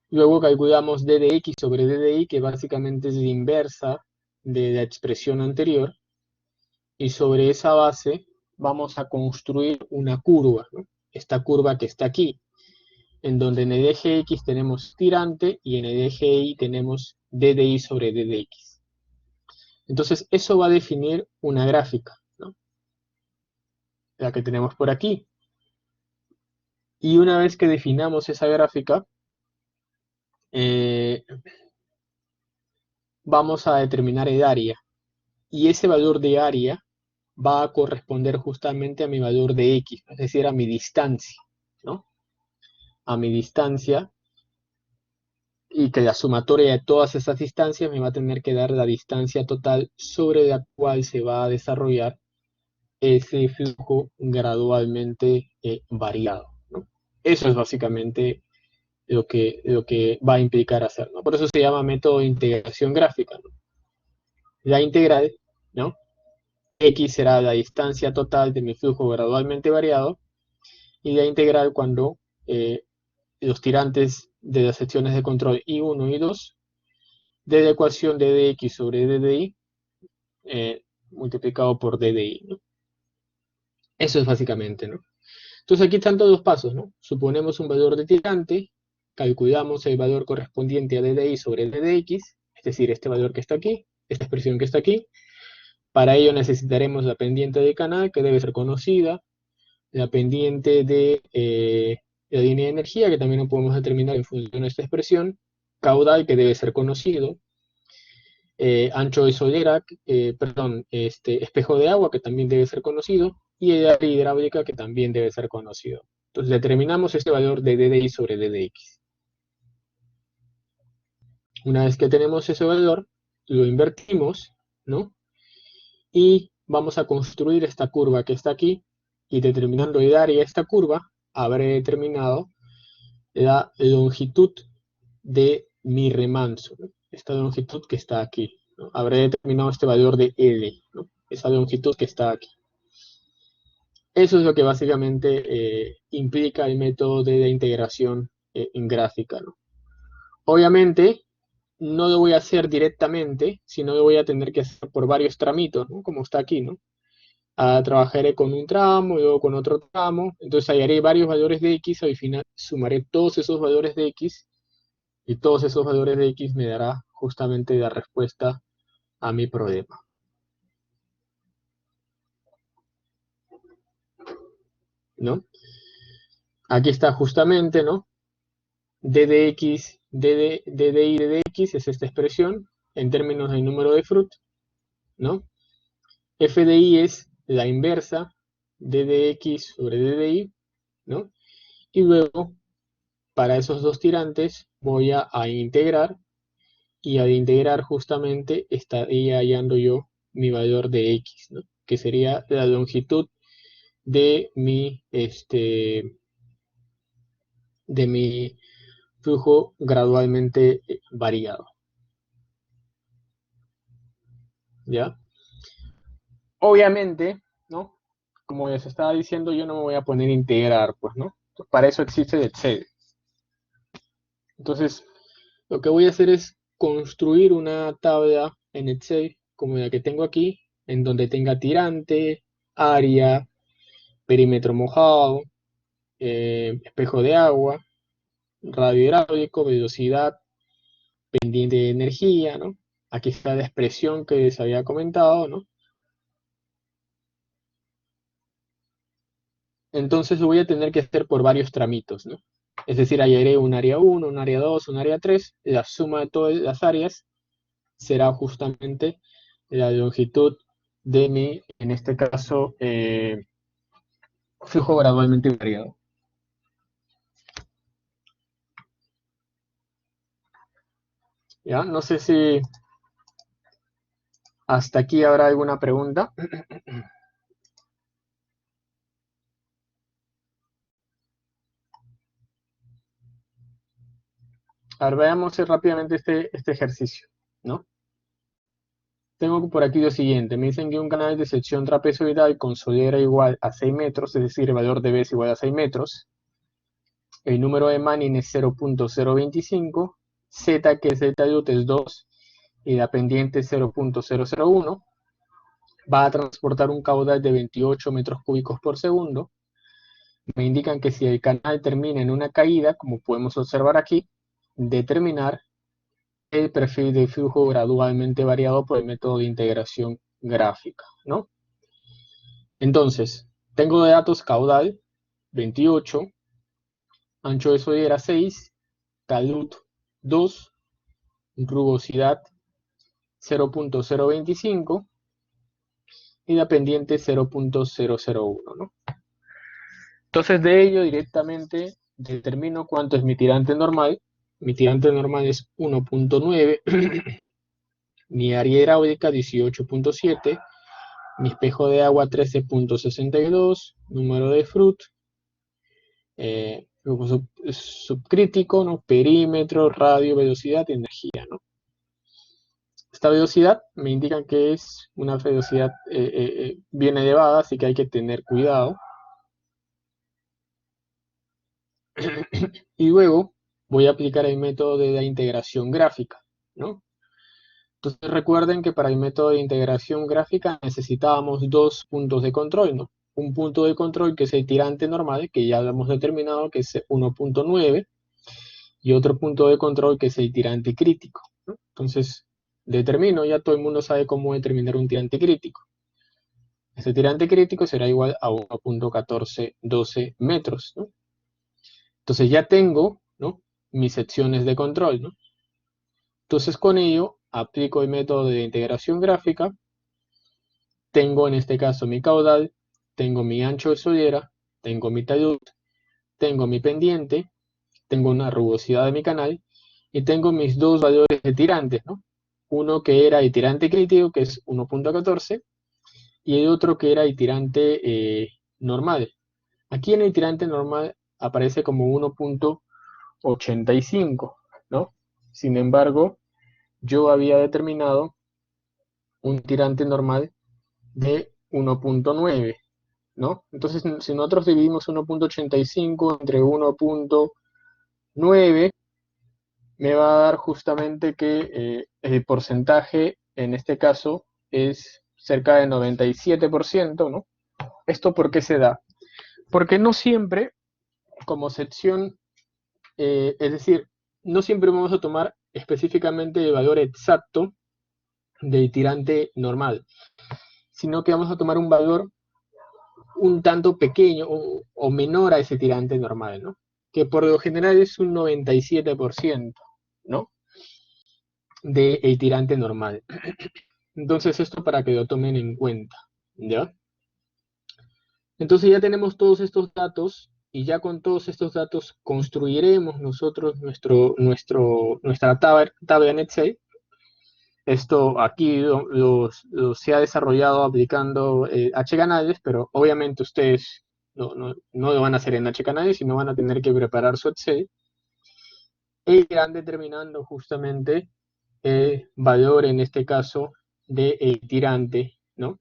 luego calculamos d de x sobre d de y, que básicamente es la inversa de la expresión anterior, y sobre esa base vamos a construir una curva, ¿no? Esta curva que está aquí, en donde en el eje X tenemos tirante y en el eje Y tenemos d de y sobre d de x. Entonces, eso va a definir una gráfica, ¿no? La que tenemos por aquí. Y una vez que definamos esa gráfica, eh, vamos a determinar el área. Y ese valor de área va a corresponder justamente a mi valor de X, es decir, a mi distancia, ¿no? A mi distancia, y que la sumatoria de todas esas distancias me va a tener que dar la distancia total sobre la cual se va a desarrollar ese flujo gradualmente variado, ¿no? Eso es básicamente lo que va a implicar hacer, ¿no? Por eso se llama método de integración gráfica, ¿no? La integral, ¿no? X será la distancia total de mi flujo gradualmente variado, y la integral cuando los tirantes de las secciones de control I1 y 2 de la ecuación de dx sobre d de y multiplicado por d de y, ¿no? Eso es básicamente, ¿no? Entonces aquí están todos los pasos, ¿no? Suponemos un valor de tirante, calculamos el valor correspondiente a d de y sobre d de x, es decir, este valor que está aquí, esta expresión que está aquí. Para ello necesitaremos la pendiente de canal, que debe ser conocida, la pendiente de la línea de energía, que también lo podemos determinar en función de esta expresión, caudal, que debe ser conocido, ancho de solera, perdón, espejo de agua, que también debe ser conocido, y el área hidráulica, que también debe ser conocido. Entonces determinamos este valor de d de y sobre d de x. Una vez que tenemos ese valor, lo invertimos, ¿no? Y vamos a construir esta curva que está aquí, y determinando el área de esta curva, habré determinado la longitud de mi remanso, ¿no? Esta longitud que está aquí, ¿no? Habré determinado este valor de L, ¿no? Esa longitud que está aquí. Eso es lo que básicamente implica el método de integración en gráfica, ¿no? Obviamente, no lo voy a hacer directamente, sino lo voy a tener que hacer por varios tramitos, ¿no? Como está aquí, ¿no? Trabajaré con un tramo y luego con otro tramo, entonces hallaré varios valores de x, al final sumaré todos esos valores de x, y todos esos valores de x me dará justamente la respuesta a mi problema, ¿no? Aquí está justamente, ¿no? d de x, d de y de x es esta expresión en términos del número de Fruit, ¿no? F de y es la inversa de x sobre d de y, ¿no? Y luego, para esos dos tirantes, voy a integrar, y al integrar justamente estaría hallando yo mi valor de x, ¿no? Que sería la longitud de mi flujo gradualmente variado, ¿ya? Obviamente, ¿no? Como les estaba diciendo, yo no me voy a poner a integrar, pues, ¿no? Para eso existe el Excel. Entonces, lo que voy a hacer es construir una tabla en Excel, como la que tengo aquí, en donde tenga tirante, área, perímetro mojado, espejo de agua, radio hidráulico, velocidad, pendiente de energía, ¿no? Aquí está la expresión que les había comentado, ¿no? Entonces lo voy a tener que hacer por varios tramitos, ¿no? Es decir, hallaré un área 1, un área 2, un área 3, la suma de todas las áreas será justamente la longitud de mi, en este caso, flujo gradualmente variado. ¿Ya? No sé si hasta aquí habrá alguna pregunta. A ver, veamos rápidamente este ejercicio, ¿no? Tengo por aquí lo siguiente, me dicen que un canal de sección trapezoidal con solera igual a 6 metros, es decir, el valor de B es igual a 6 metros, el número de Manning es 0.025, Z, que es delta DUT, es 2, y la pendiente es 0.001, va a transportar un caudal de 28 metros cúbicos por segundo. Me indican que si el canal termina en una caída, como podemos observar aquí, determinar el perfil de flujo gradualmente variado por el método de integración gráfica, ¿no? Entonces, tengo de datos caudal 28, ancho de sodera 6, talud 2, rugosidad 0.025 y la pendiente 0.001, ¿no? Entonces de ello directamente determino cuánto es mi tirante normal. Mi tirante normal es 1.9, mi área hidráulica 18.7, mi espejo de agua 13.62, número de Froude, flujo subcrítico, ¿no? Perímetro, radio, velocidad y energía, ¿no? Esta velocidad me indican que es una velocidad bien elevada, así que hay que tener cuidado. Y luego voy a aplicar el método de la integración gráfica, ¿no? Entonces recuerden que para el método de integración gráfica necesitábamos dos puntos de control, ¿no? Un punto de control que es el tirante normal, que ya lo hemos determinado que es 1.9, y otro punto de control que es el tirante crítico, ¿no? Entonces determino, ya todo el mundo sabe cómo determinar un tirante crítico. Este tirante crítico será igual a 1.1412 metros, ¿no? Entonces ya tengo, ¿no?, mis secciones de control, ¿no? Entonces con ello aplico el método de integración gráfica. Tengo en este caso mi caudal, tengo mi ancho de sodera, tengo mi talud, tengo mi pendiente, tengo una rugosidad de mi canal y tengo mis dos valores de tirantes, ¿no? Uno que era el tirante crítico, que es 1.14, y el otro que era el tirante normal. Aquí en el tirante normal aparece como 1.85, ¿no? Sin embargo, yo había determinado un tirante normal de 1.9, ¿no? Entonces, si nosotros dividimos 1.85 entre 1.9, me va a dar justamente que el porcentaje, en este caso, es cerca de 97%, ¿no? ¿Esto por qué se da? Porque no siempre, como sección, es decir, no siempre vamos a tomar específicamente el valor exacto del tirante normal, sino que vamos a tomar un valor un tanto pequeño o menor a ese tirante normal, ¿no? Que por lo general es un 97%, ¿no?, del tirante normal. Entonces esto para que lo tomen en cuenta, ¿ya? Entonces ya tenemos todos estos datos y ya con todos estos datos construiremos nosotros nuestra tabla en Excel. Esto aquí se ha desarrollado aplicando H-canales, pero obviamente ustedes no lo van a hacer en H-canales, sino van a tener que preparar su Excel. E irán determinando justamente el valor, en este caso, del tirante, ¿no?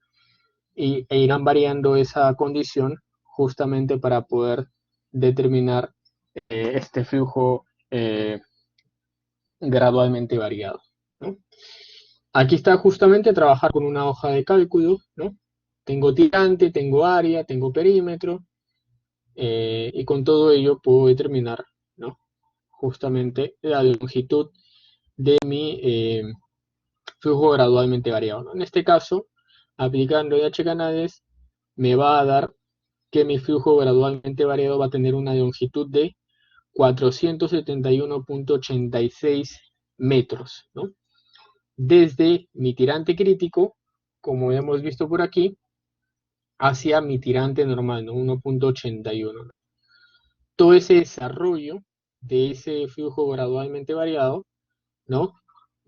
E irán variando esa condición justamente para poder determinar este flujo gradualmente variado, ¿no? Aquí está justamente trabajar con una hoja de cálculo, ¿no? Tengo tirante, tengo área, tengo perímetro, y con todo ello puedo determinar, ¿no?, justamente la longitud de mi flujo gradualmente variado, ¿no? En este caso, aplicando H-canales, me va a dar que mi flujo gradualmente variado va a tener una longitud de 471.86 metros, ¿no?, desde mi tirante crítico, como hemos visto por aquí, hacia mi tirante normal, ¿no?, 1.81. Todo ese desarrollo de ese flujo gradualmente variado, ¿no?,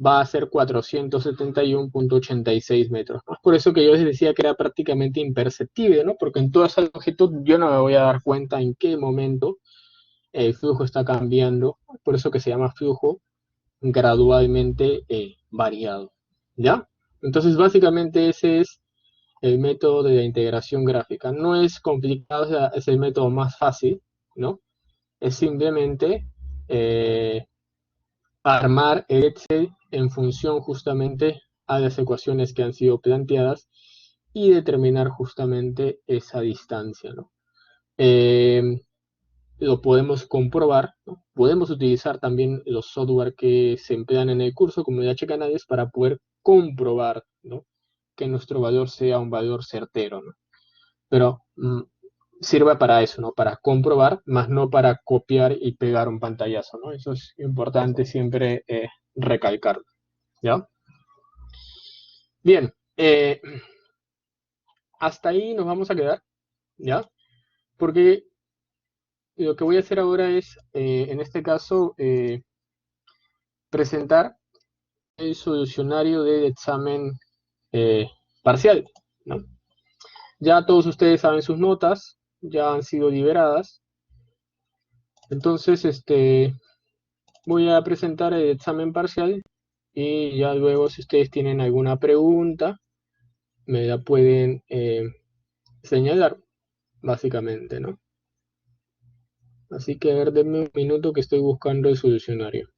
va a ser 471.86 metros, ¿no? Es por eso que yo les decía que era prácticamente imperceptible, ¿no? Porque en toda esa longitud yo no me voy a dar cuenta en qué momento el flujo está cambiando, por eso que se llama flujo gradualmente variado, ¿ya? Entonces, básicamente ese es el método de la integración gráfica. No es complicado, o sea, es el método más fácil, ¿no?, es simplemente armar el Excel en función justamente a las ecuaciones que han sido planteadas y determinar justamente esa distancia, ¿no? Lo podemos comprobar, ¿no? Podemos utilizar también los software que se emplean en el curso, como el Canales, para poder comprobar, ¿no? Que nuestro valor sea un valor certero, ¿no? Pero sirve para eso, ¿no? Para comprobar, más no para copiar y pegar un pantallazo, ¿no? Eso es importante siempre recalcarlo, ¿ya? Bien, hasta ahí nos vamos a quedar, ¿ya? Porque lo que voy a hacer ahora es, en este caso, presentar el solucionario del examen eh, parcial, ¿no? Ya todos ustedes saben sus notas, ya han sido liberadas, entonces voy a presentar el examen parcial y ya luego si ustedes tienen alguna pregunta, me la pueden señalar, básicamente, ¿no? Así que a ver, denme un minuto que estoy buscando el solucionario.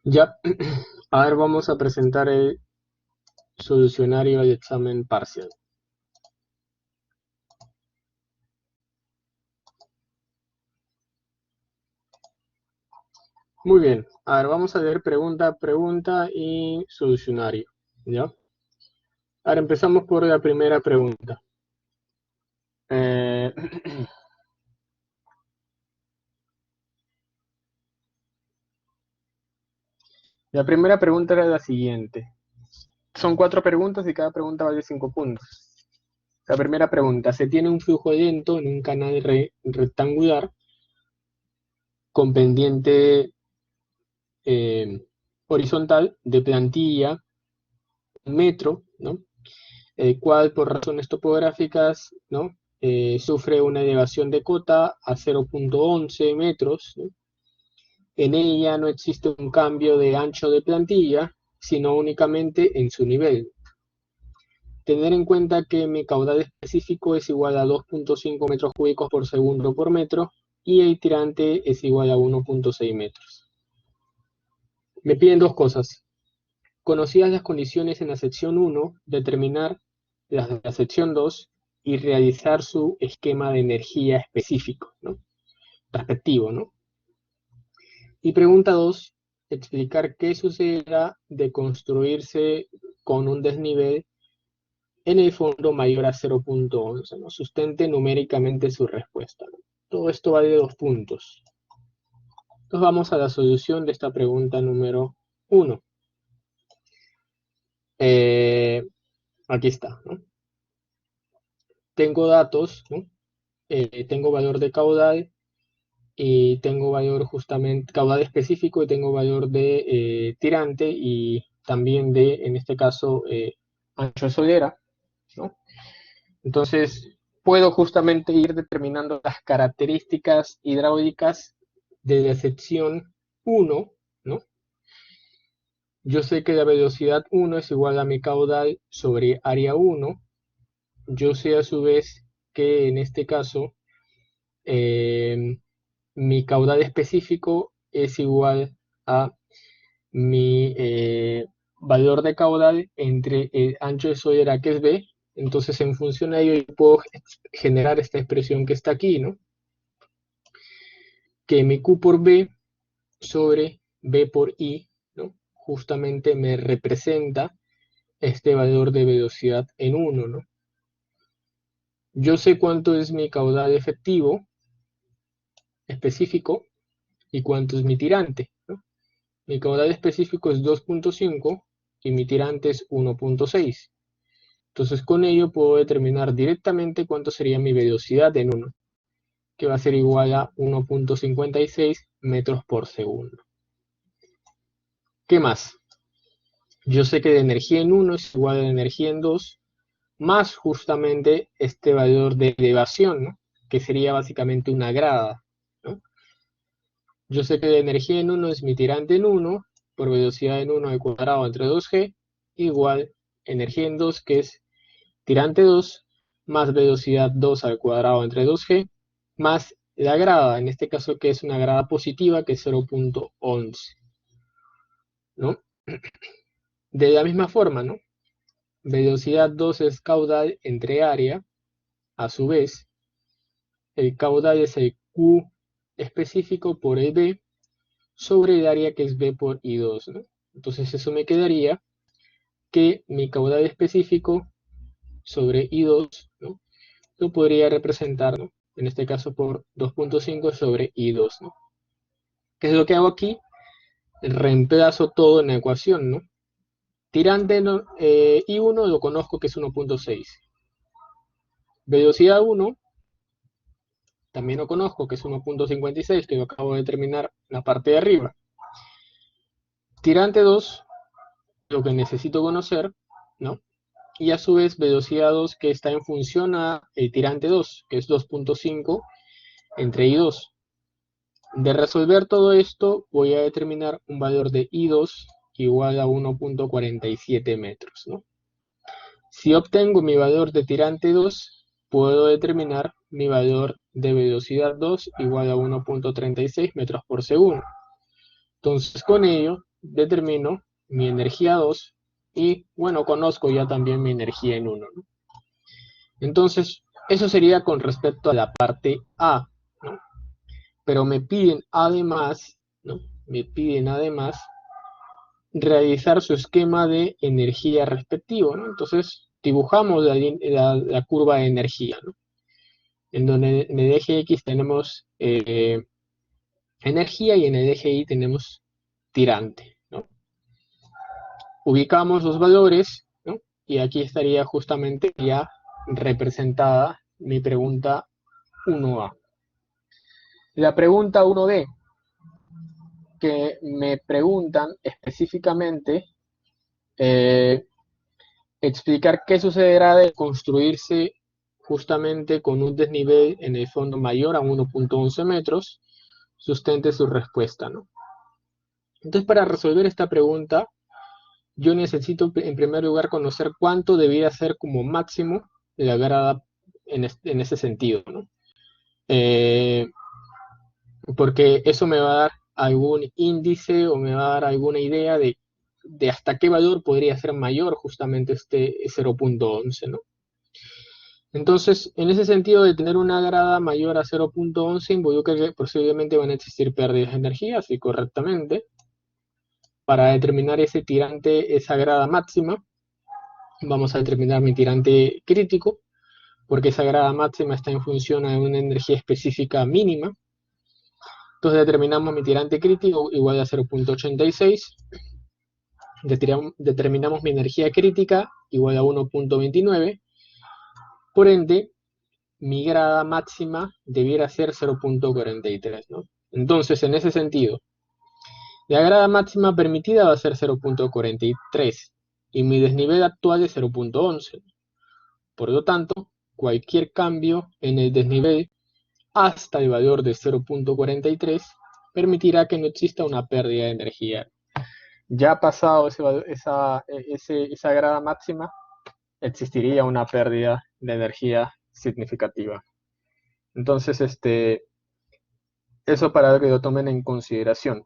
Ya, a ver, vamos a presentar el solucionario del examen parcial. Muy bien, a ver, vamos a leer pregunta a pregunta y solucionario, ¿ya? Ahora empezamos por la primera pregunta. Eh, la primera pregunta era la siguiente. Son 4 preguntas y cada pregunta vale 5 puntos. La primera pregunta, se tiene un flujo lento en un canal rectangular con pendiente horizontal de plantilla metro, ¿no? El cual por razones topográficas, ¿no? Sufre una elevación de cota a 0.11 metros, ¿no? En ella no existe un cambio de ancho de plantilla, sino únicamente en su nivel. tener en cuenta que mi caudal específico es igual a 2.5 metros cúbicos por segundo por metro y el tirante es igual a 1.6 metros. Me piden dos cosas. Conocidas las condiciones en la sección 1, determinar las de la sección 2 y realizar su esquema de energía específico, ¿no? Respectivo, ¿no? Y pregunta 2, explicar qué sucederá de construirse con un desnivel en el fondo mayor a 0.11, ¿no? Sustente numéricamente su respuesta, ¿no? Todo esto vale 2 puntos. Entonces vamos a la solución de esta pregunta número 1. Aquí está, ¿no? Tengo datos, ¿no? Tengo valor de caudal y tengo valor justamente, caudal específico y tengo valor de tirante y también de, en este caso, ancho de solera, ¿no? Entonces, puedo justamente ir determinando las características hidráulicas de la sección 1, ¿no? Yo sé que la velocidad 1 es igual a mi caudal sobre área 1. Yo sé a su vez que en este caso mi caudal específico es igual a mi valor de caudal entre el ancho de solera que es B. Entonces, en función a ello, yo puedo generar esta expresión que está aquí, ¿no? Que mi Q por B sobre B por I, ¿no? Justamente me representa este valor de velocidad en 1, ¿no? Yo sé cuánto es mi caudal efectivo específico y cuánto es mi tirante, ¿no? Mi caudal específico es 2.5 y mi tirante es 1.6. Entonces con ello puedo determinar directamente cuánto sería mi velocidad en 1, que va a ser igual a 1.56 metros por segundo. ¿Qué más? Yo sé que la energía en 1 es igual a la energía en 2, más justamente este valor de elevación, ¿no? Que sería básicamente una grada, ¿no? Yo sé que la energía en 1 es mi tirante en 1, por velocidad en 1 al cuadrado entre 2g, igual energía en 2, que es tirante 2, más velocidad 2 al cuadrado entre 2g, más la grada, en este caso que es una grada positiva, que es 0.11, ¿no? De la misma forma, ¿no? Velocidad 2 es caudal entre área, a su vez, el caudal es el Q específico por el B, sobre el área que es B por I2, ¿no? Entonces eso me quedaría que mi caudal específico sobre I2, ¿no? Lo podría representar, ¿no? En este caso por 2.5 sobre I2, ¿no? ¿Qué es lo que hago aquí? Reemplazo todo en la ecuación, ¿no? Tirante I1 lo conozco que es 1.6. Velocidad 1 también lo conozco que es 1.56, que lo acabo de determinar en la parte de arriba. Tirante 2, lo que necesito conocer, ¿no? Y a su vez velocidad 2 que está en función a el tirante 2, que es 2.5 entre I2. De resolver todo esto, voy a determinar un valor de I2 igual a 1.47 metros, ¿no? Si obtengo mi valor de tirante 2, puedo determinar mi valor de velocidad 2 igual a 1.36 metros por segundo. Entonces, con ello, determino mi energía 2 y, bueno, conozco ya también mi energía en 1, ¿no? Entonces, eso sería con respecto a la parte A, ¿no? Pero me piden además, ¿no? Me piden además realizar su esquema de energía respectivo, ¿no? Entonces, dibujamos la curva de energía, ¿no? En donde en el eje X tenemos energía y en el eje Y tenemos tirante, ¿no? Ubicamos los valores, ¿no? Y aquí estaría justamente ya representada mi pregunta 1A. La pregunta 1B, que me preguntan específicamente explicar qué sucederá de construirse justamente con un desnivel en el fondo mayor a 1.11 metros, sustente su respuesta, ¿no? Entonces, para resolver esta pregunta, yo necesito en primer lugar conocer cuánto debería ser como máximo la grada en ese sentido, ¿no? Eh, Porque eso me va a dar algún índice o me va a dar alguna idea de hasta qué valor podría ser mayor justamente este 0.11, ¿no? Entonces, en ese sentido de tener una grada mayor a 0.11 involucra que posiblemente van a existir pérdidas de energía, así correctamente. Para determinar ese tirante, esa grada máxima, vamos a determinar mi tirante crítico, porque esa grada máxima está en función a una energía específica mínima. Entonces determinamos mi tirante crítico igual a 0.86. Determinamos mi energía crítica igual a 1.29. Por ende, mi grada máxima debiera ser 0.43, ¿no? Entonces, en ese sentido, la grada máxima permitida va a ser 0.43 y mi desnivel actual es 0.11. Por lo tanto, cualquier cambio en el desnivel hasta el valor de 0.43 permitirá que no exista una pérdida de energía. Ya pasado esa grada máxima, existiría una pérdida de energía significativa. Entonces, eso para que lo tomen en consideración.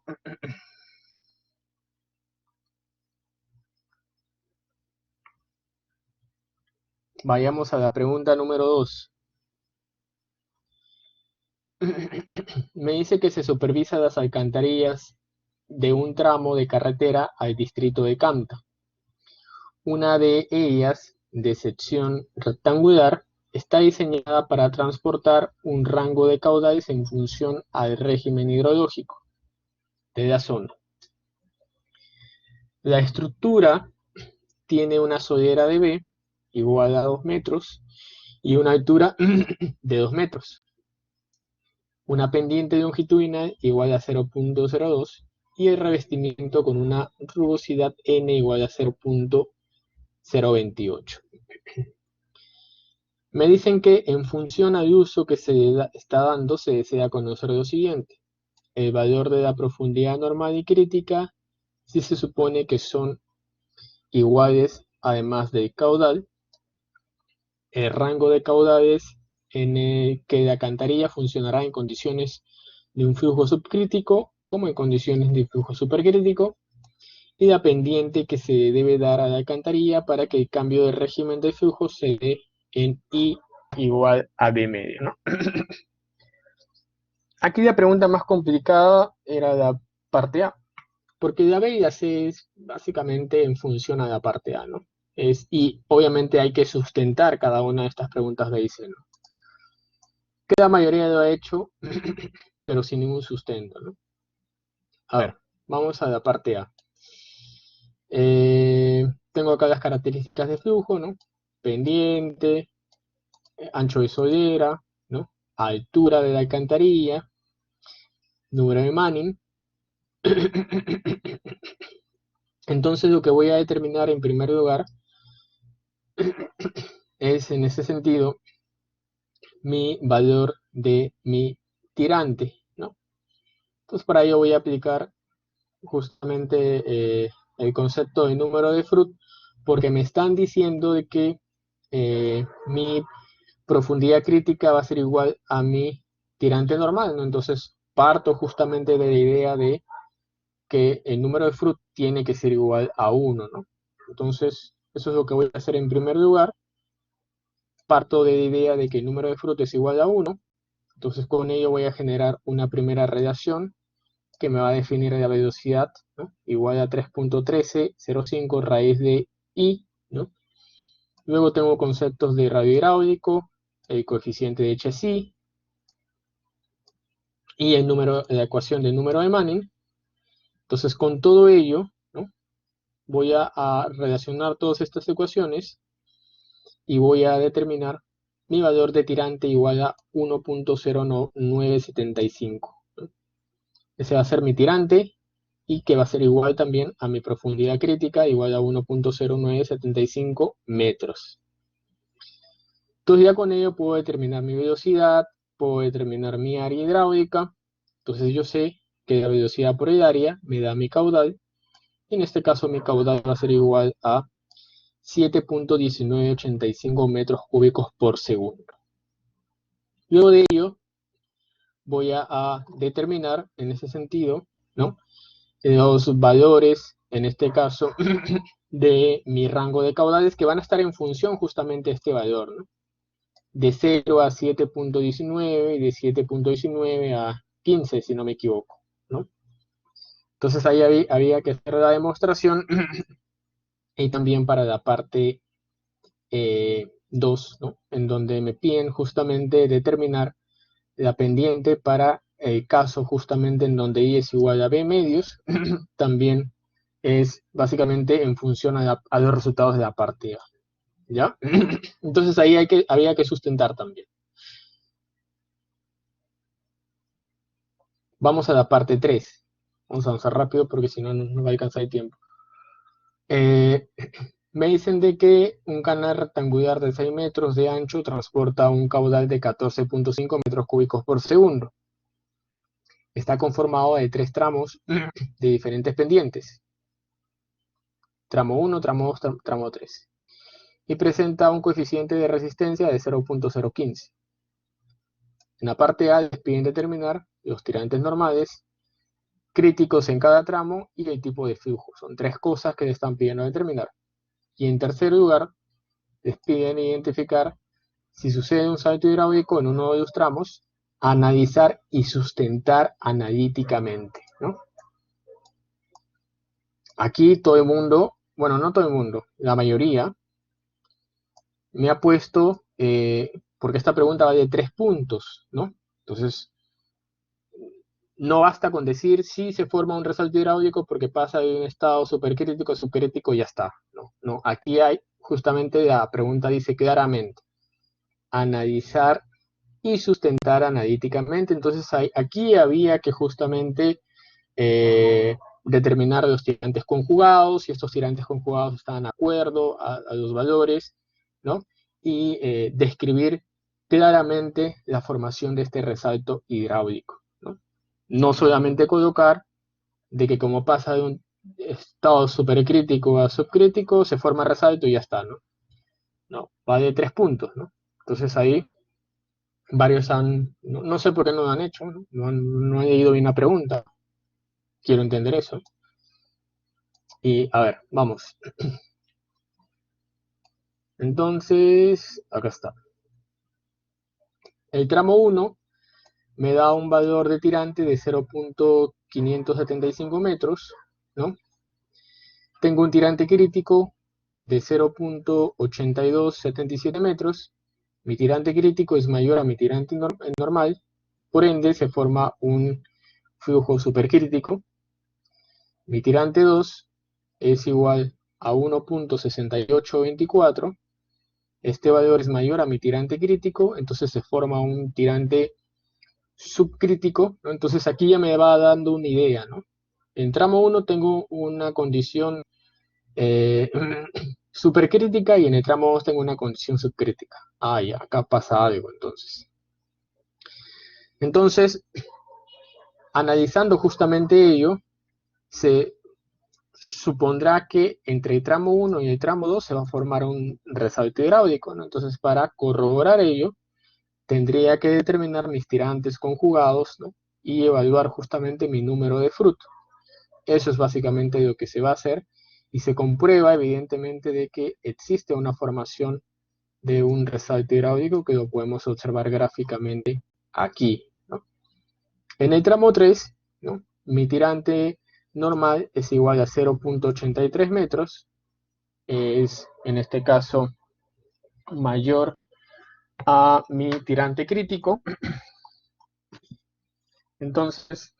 Vayamos a la pregunta número 2. Me dice que se supervisa las alcantarillas de un tramo de carretera al distrito de Canta. Una de ellas, de sección rectangular, está diseñada para transportar un rango de caudales en función al régimen hidrológico de la zona. La estructura tiene una solera de B igual a 2 metros y una altura de 2 metros, una pendiente longitudinal igual a 0.02 y el revestimiento con una rugosidad N igual a 0.028. Me dicen que en función al uso que se está dando se desea conocer lo siguiente: el valor de la profundidad normal y crítica si se supone que son iguales además del caudal, el rango de caudales en el que la alcantarilla funcionará en condiciones de un flujo subcrítico como en condiciones de flujo supercrítico, y la pendiente que se debe dar a la alcantarilla para que el cambio de régimen de flujo se dé en I igual a B medio, ¿no? Aquí la pregunta más complicada era la parte A, porque la B y la C es básicamente en función a la parte A, ¿no? Y obviamente hay que sustentar cada una de estas preguntas B y C, ¿no? Que la mayoría lo ha hecho, pero sin ningún sustento, ¿no? A ver, vamos a la parte A. Tengo acá las características de flujo, ¿no? Pendiente, ancho de solera, ¿no? Altura de la alcantarilla, número de Manning. Entonces lo que voy a determinar en primer lugar es, en ese sentido, mi valor de mi tirante, ¿no? Entonces para ello voy a aplicar justamente el concepto de número de Fruit, porque me están diciendo de que mi profundidad crítica va a ser igual a mi tirante normal, ¿no? Entonces parto justamente de la idea de que el número de Fruit tiene que ser igual a 1, ¿no? Entonces, eso es lo que voy a hacer en primer lugar. Parto de la idea de que el número de Fruit es igual a 1, entonces con ello voy a generar una primera relación que me va a definir la velocidad, ¿no? Igual a 3.1305 raíz de I, ¿no? Luego tengo conceptos de radio hidráulico, el coeficiente de HSI y la ecuación del número de Manning. Entonces con todo ello, ¿no? Voy a relacionar todas estas ecuaciones y voy a determinar mi valor de tirante igual a 1.0975, ¿no? Ese va a ser mi tirante y que va a ser igual también a mi profundidad crítica, igual a 1.0975 metros. Entonces ya con ello puedo determinar mi velocidad, puedo determinar mi área hidráulica. Entonces yo sé que la velocidad por el área me da mi caudal y en este caso mi caudal va a ser igual a 7.1985 metros cúbicos por segundo. Luego de ello, voy a determinar en ese sentido, ¿no?, los valores, en este caso, de mi rango de caudales que van a estar en función justamente de este valor, ¿no? De 0 a 7.19 y de 7.19 a 15, si no me equivoco, ¿no? Entonces ahí había que hacer la demostración y también para la parte 2, ¿no?, en donde me piden justamente determinar la pendiente para el caso justamente en donde I es igual a B medios, también es básicamente en función a los resultados de la parte A, ¿ya? Entonces ahí había que sustentar también. Vamos a la parte 3. Vamos a avanzar rápido porque si no, no va a alcanzar el tiempo. Me dicen de que un canal rectangular de 6 metros de ancho transporta un caudal de 14.5 metros cúbicos por segundo. Está conformado de 3 tramos de diferentes pendientes. Tramo 1, tramo 2, tramo 3. Y presenta un coeficiente de resistencia de 0.015. En la parte A les piden determinar los tirantes normales, críticos en cada tramo y el tipo de flujo. Son 3 cosas que le están pidiendo determinar. Y en tercer lugar, les piden identificar si sucede un salto hidráulico en uno de los tramos, analizar y sustentar analíticamente, ¿no? Aquí todo el mundo, bueno, no todo el mundo, la mayoría, me ha puesto, porque esta pregunta va de 3 puntos, ¿no? Entonces, no basta con decir si se forma un resalto hidráulico porque pasa de un estado supercrítico a subcrítico y ya está. No, no, aquí hay, justamente la pregunta dice claramente, analizar y sustentar analíticamente. Entonces aquí había que justamente determinar los tirantes conjugados, si estos tirantes conjugados estaban de acuerdo a los valores, ¿no? Y describir claramente la formación de este resalto hidráulico, ¿no? No solamente colocar de que como pasa de un estado supercrítico a subcrítico, se forma resalto y ya está, ¿no? No, va de 3 puntos, ¿no? Entonces ahí varios no sé por qué no lo han hecho, ¿no? No he leído bien la pregunta, quiero entender eso. Y a ver, vamos. Entonces, acá está. El tramo 1 me da un valor de tirante de 0.575 metros, ¿no? Tengo un tirante crítico de 0.8277 metros. Mi tirante crítico es mayor a mi tirante normal, por ende se forma un flujo supercrítico. Mi tirante 2 es igual a 1.6824. Este valor es mayor a mi tirante crítico, entonces se forma un tirante subcrítico, ¿no? Entonces aquí ya me va dando una idea, ¿no? En tramo 1 tengo una condición supercrítica y en el tramo 2 tengo una condición subcrítica. Ah, ya, acá pasa algo entonces. Entonces, analizando justamente ello, se supondrá que entre el tramo 1 y el tramo 2 se va a formar un resalto hidráulico, ¿no? Entonces, para corroborar ello, tendría que determinar mis tirantes conjugados, ¿no?, y evaluar justamente mi número de fruto. Eso es básicamente lo que se va a hacer y se comprueba evidentemente de que existe una formación de un resalto hidráulico que lo podemos observar gráficamente aquí, ¿no? En el tramo 3, ¿no?, mi tirante normal es igual a 0.83 metros, es en este caso mayor a mi tirante crítico, entonces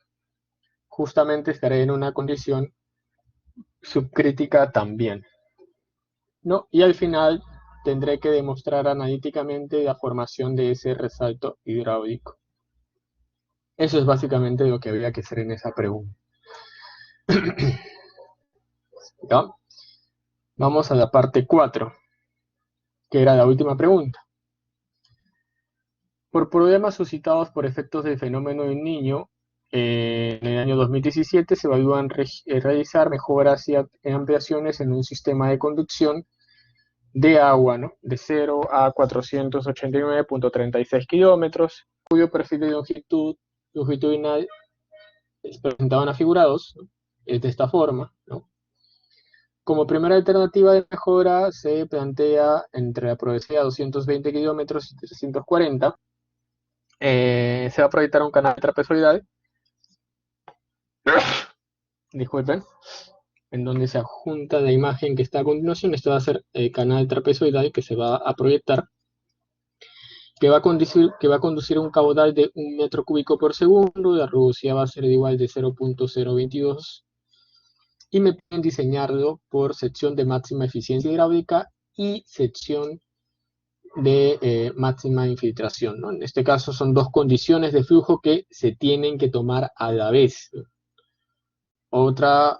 justamente estaré en una condición subcrítica también, ¿no? Y al final tendré que demostrar analíticamente la formación de ese resalto hidráulico. Eso es básicamente lo que había que hacer en esa pregunta. ¿Ya? Vamos a la parte 4, que era la última pregunta. Por problemas suscitados por efectos del fenómeno del Niño, En el año 2017 se evalúan realizar mejoras y ampliaciones en un sistema de conducción de agua, ¿no? De 0 a 489,36 kilómetros, cuyo perfil de longitudinal presentaban afigurados, ¿no? Es de esta forma, ¿no? Como primera alternativa de mejora se plantea entre la progresividad de 220 kilómetros y 340. Se va a proyectar un canal trapezoidal, disculpen, en donde se adjunta la imagen que está a continuación. Esto va a ser el canal trapezoidal que se va a proyectar, que va a conducir un caudal de 1 metro cúbico por segundo. La rugosidad va a ser igual de 0.022 y me pueden diseñarlo por sección de máxima eficiencia hidráulica y sección de máxima infiltración, ¿no? En este caso son dos condiciones de flujo que se tienen que tomar a la vez. Otra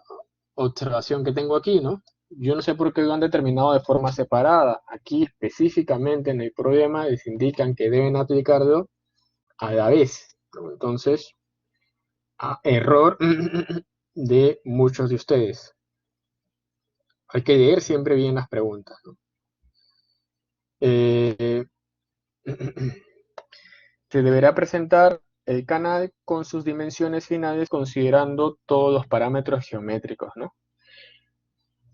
observación que tengo aquí, ¿no? Yo no sé por qué lo han determinado de forma separada. Aquí específicamente en el problema les indican que deben aplicarlo a la vez, ¿no? Entonces, error de muchos de ustedes. Hay que leer siempre bien las preguntas, ¿no? Se deberá presentar el canal con sus dimensiones finales considerando todos los parámetros geométricos, ¿no?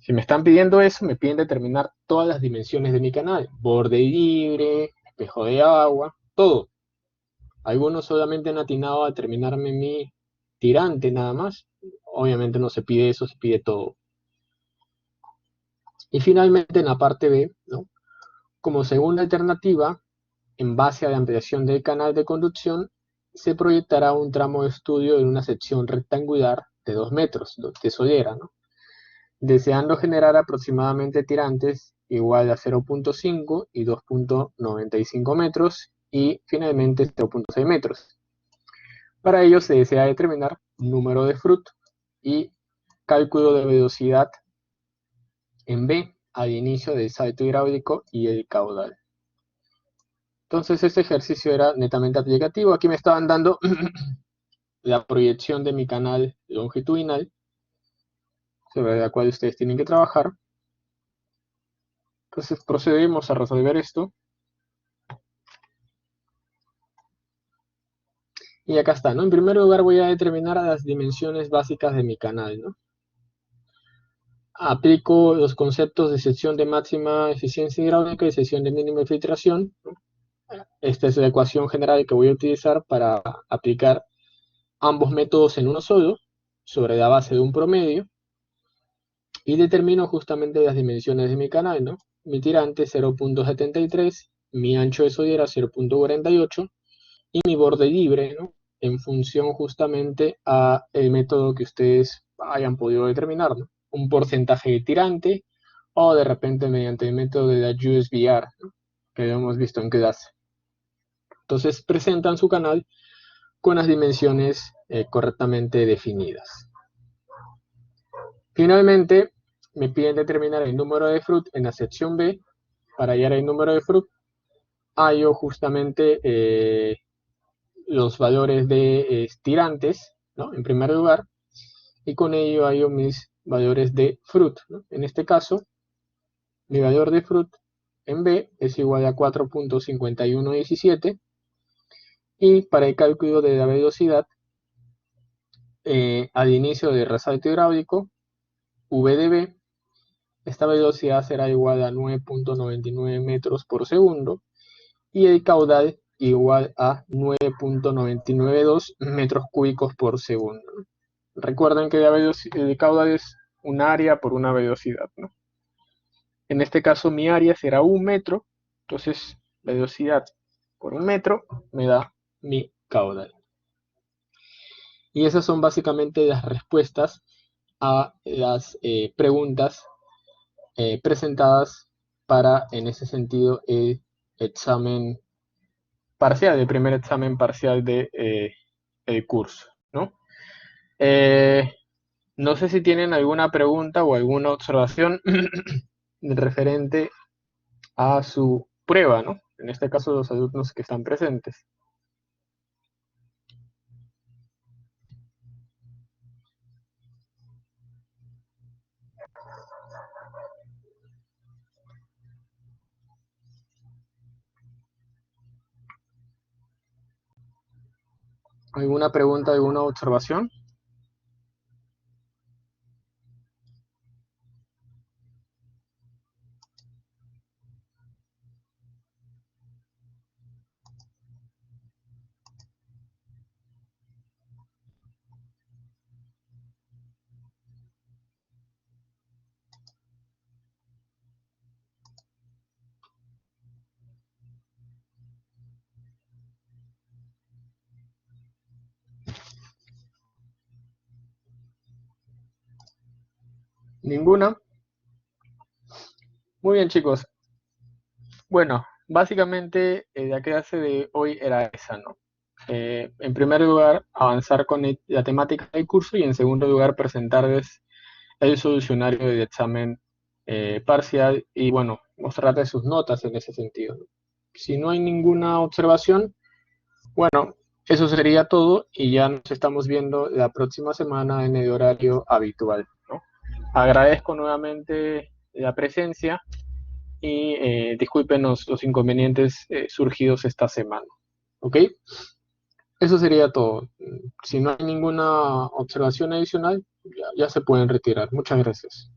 Si me están pidiendo eso, me piden determinar todas las dimensiones de mi canal. Borde libre, espejo de agua, todo. Algunos solamente han atinado a determinarme mi tirante nada más. Obviamente no se pide eso, se pide todo. Y finalmente en la parte B, ¿no? Como segunda alternativa, en base a la ampliación del canal de conducción, se proyectará un tramo de estudio en una sección rectangular de 2 metros de solera, ¿no? Deseando generar aproximadamente tirantes igual a 0.5 y 2.95 metros y finalmente 0.6 metros. Para ello se desea determinar número de Froude y cálculo de velocidad en B al inicio del salto hidráulico y el caudal. Entonces este ejercicio era netamente aplicativo. Aquí me estaban dando la proyección de mi canal longitudinal sobre la cual ustedes tienen que trabajar. Entonces procedemos a resolver esto. Y acá está, ¿no? En primer lugar voy a determinar las dimensiones básicas de mi canal, ¿no? Aplico los conceptos de sección de máxima eficiencia hidráulica y sección de mínima filtración, ¿no? Esta es la ecuación general que voy a utilizar para aplicar ambos métodos en uno solo, sobre la base de un promedio, y determino justamente las dimensiones de mi canal, ¿no? Mi tirante 0.73, mi ancho de solera 0.48 y mi borde libre, ¿no? En función justamente a el método que ustedes hayan podido determinar, ¿no? Un porcentaje de tirante o de repente mediante el método de la USBR, ¿no? Que lo hemos visto en clase. Entonces presentan su canal con las dimensiones correctamente definidas. Finalmente, me piden determinar el número de Froude en la sección B. Para hallar el número de Froude, hallo justamente los valores de tirantes, ¿no? En primer lugar, y con ello hallo mis valores de Froude, ¿no? En este caso, mi valor de Froude en B es igual a 4.5117, y para el cálculo de la velocidad, al inicio del resalto hidráulico, V de B, esta velocidad será igual a 9.99 metros por segundo, y el caudal igual a 9.992 metros cúbicos por segundo. Recuerden que el caudal es un área por una velocidad, ¿no? En este caso mi área será 1 metro, entonces velocidad por 1 metro me da mi caudal. Y esas son básicamente las respuestas a las preguntas presentadas para, en ese sentido, el examen parcial, el primer examen parcial de el curso, ¿no? No sé si tienen alguna pregunta o alguna observación referente a su prueba, ¿no? En este caso, los alumnos que están presentes. ¿Alguna pregunta, alguna observación? ¿Ninguna? Muy bien, chicos. Bueno, básicamente la clase de hoy era esa, ¿no? En primer lugar, avanzar con la temática del curso y en segundo lugar, presentarles el solucionario del examen parcial y, bueno, mostrarles sus notas en ese sentido, ¿no? Si no hay ninguna observación, bueno, eso sería todo y ya nos estamos viendo la próxima semana en el horario habitual, ¿no? Agradezco nuevamente la presencia y disculpen los inconvenientes surgidos esta semana. ¿Ok? Eso sería todo. Si no hay ninguna observación adicional, ya se pueden retirar. Muchas gracias.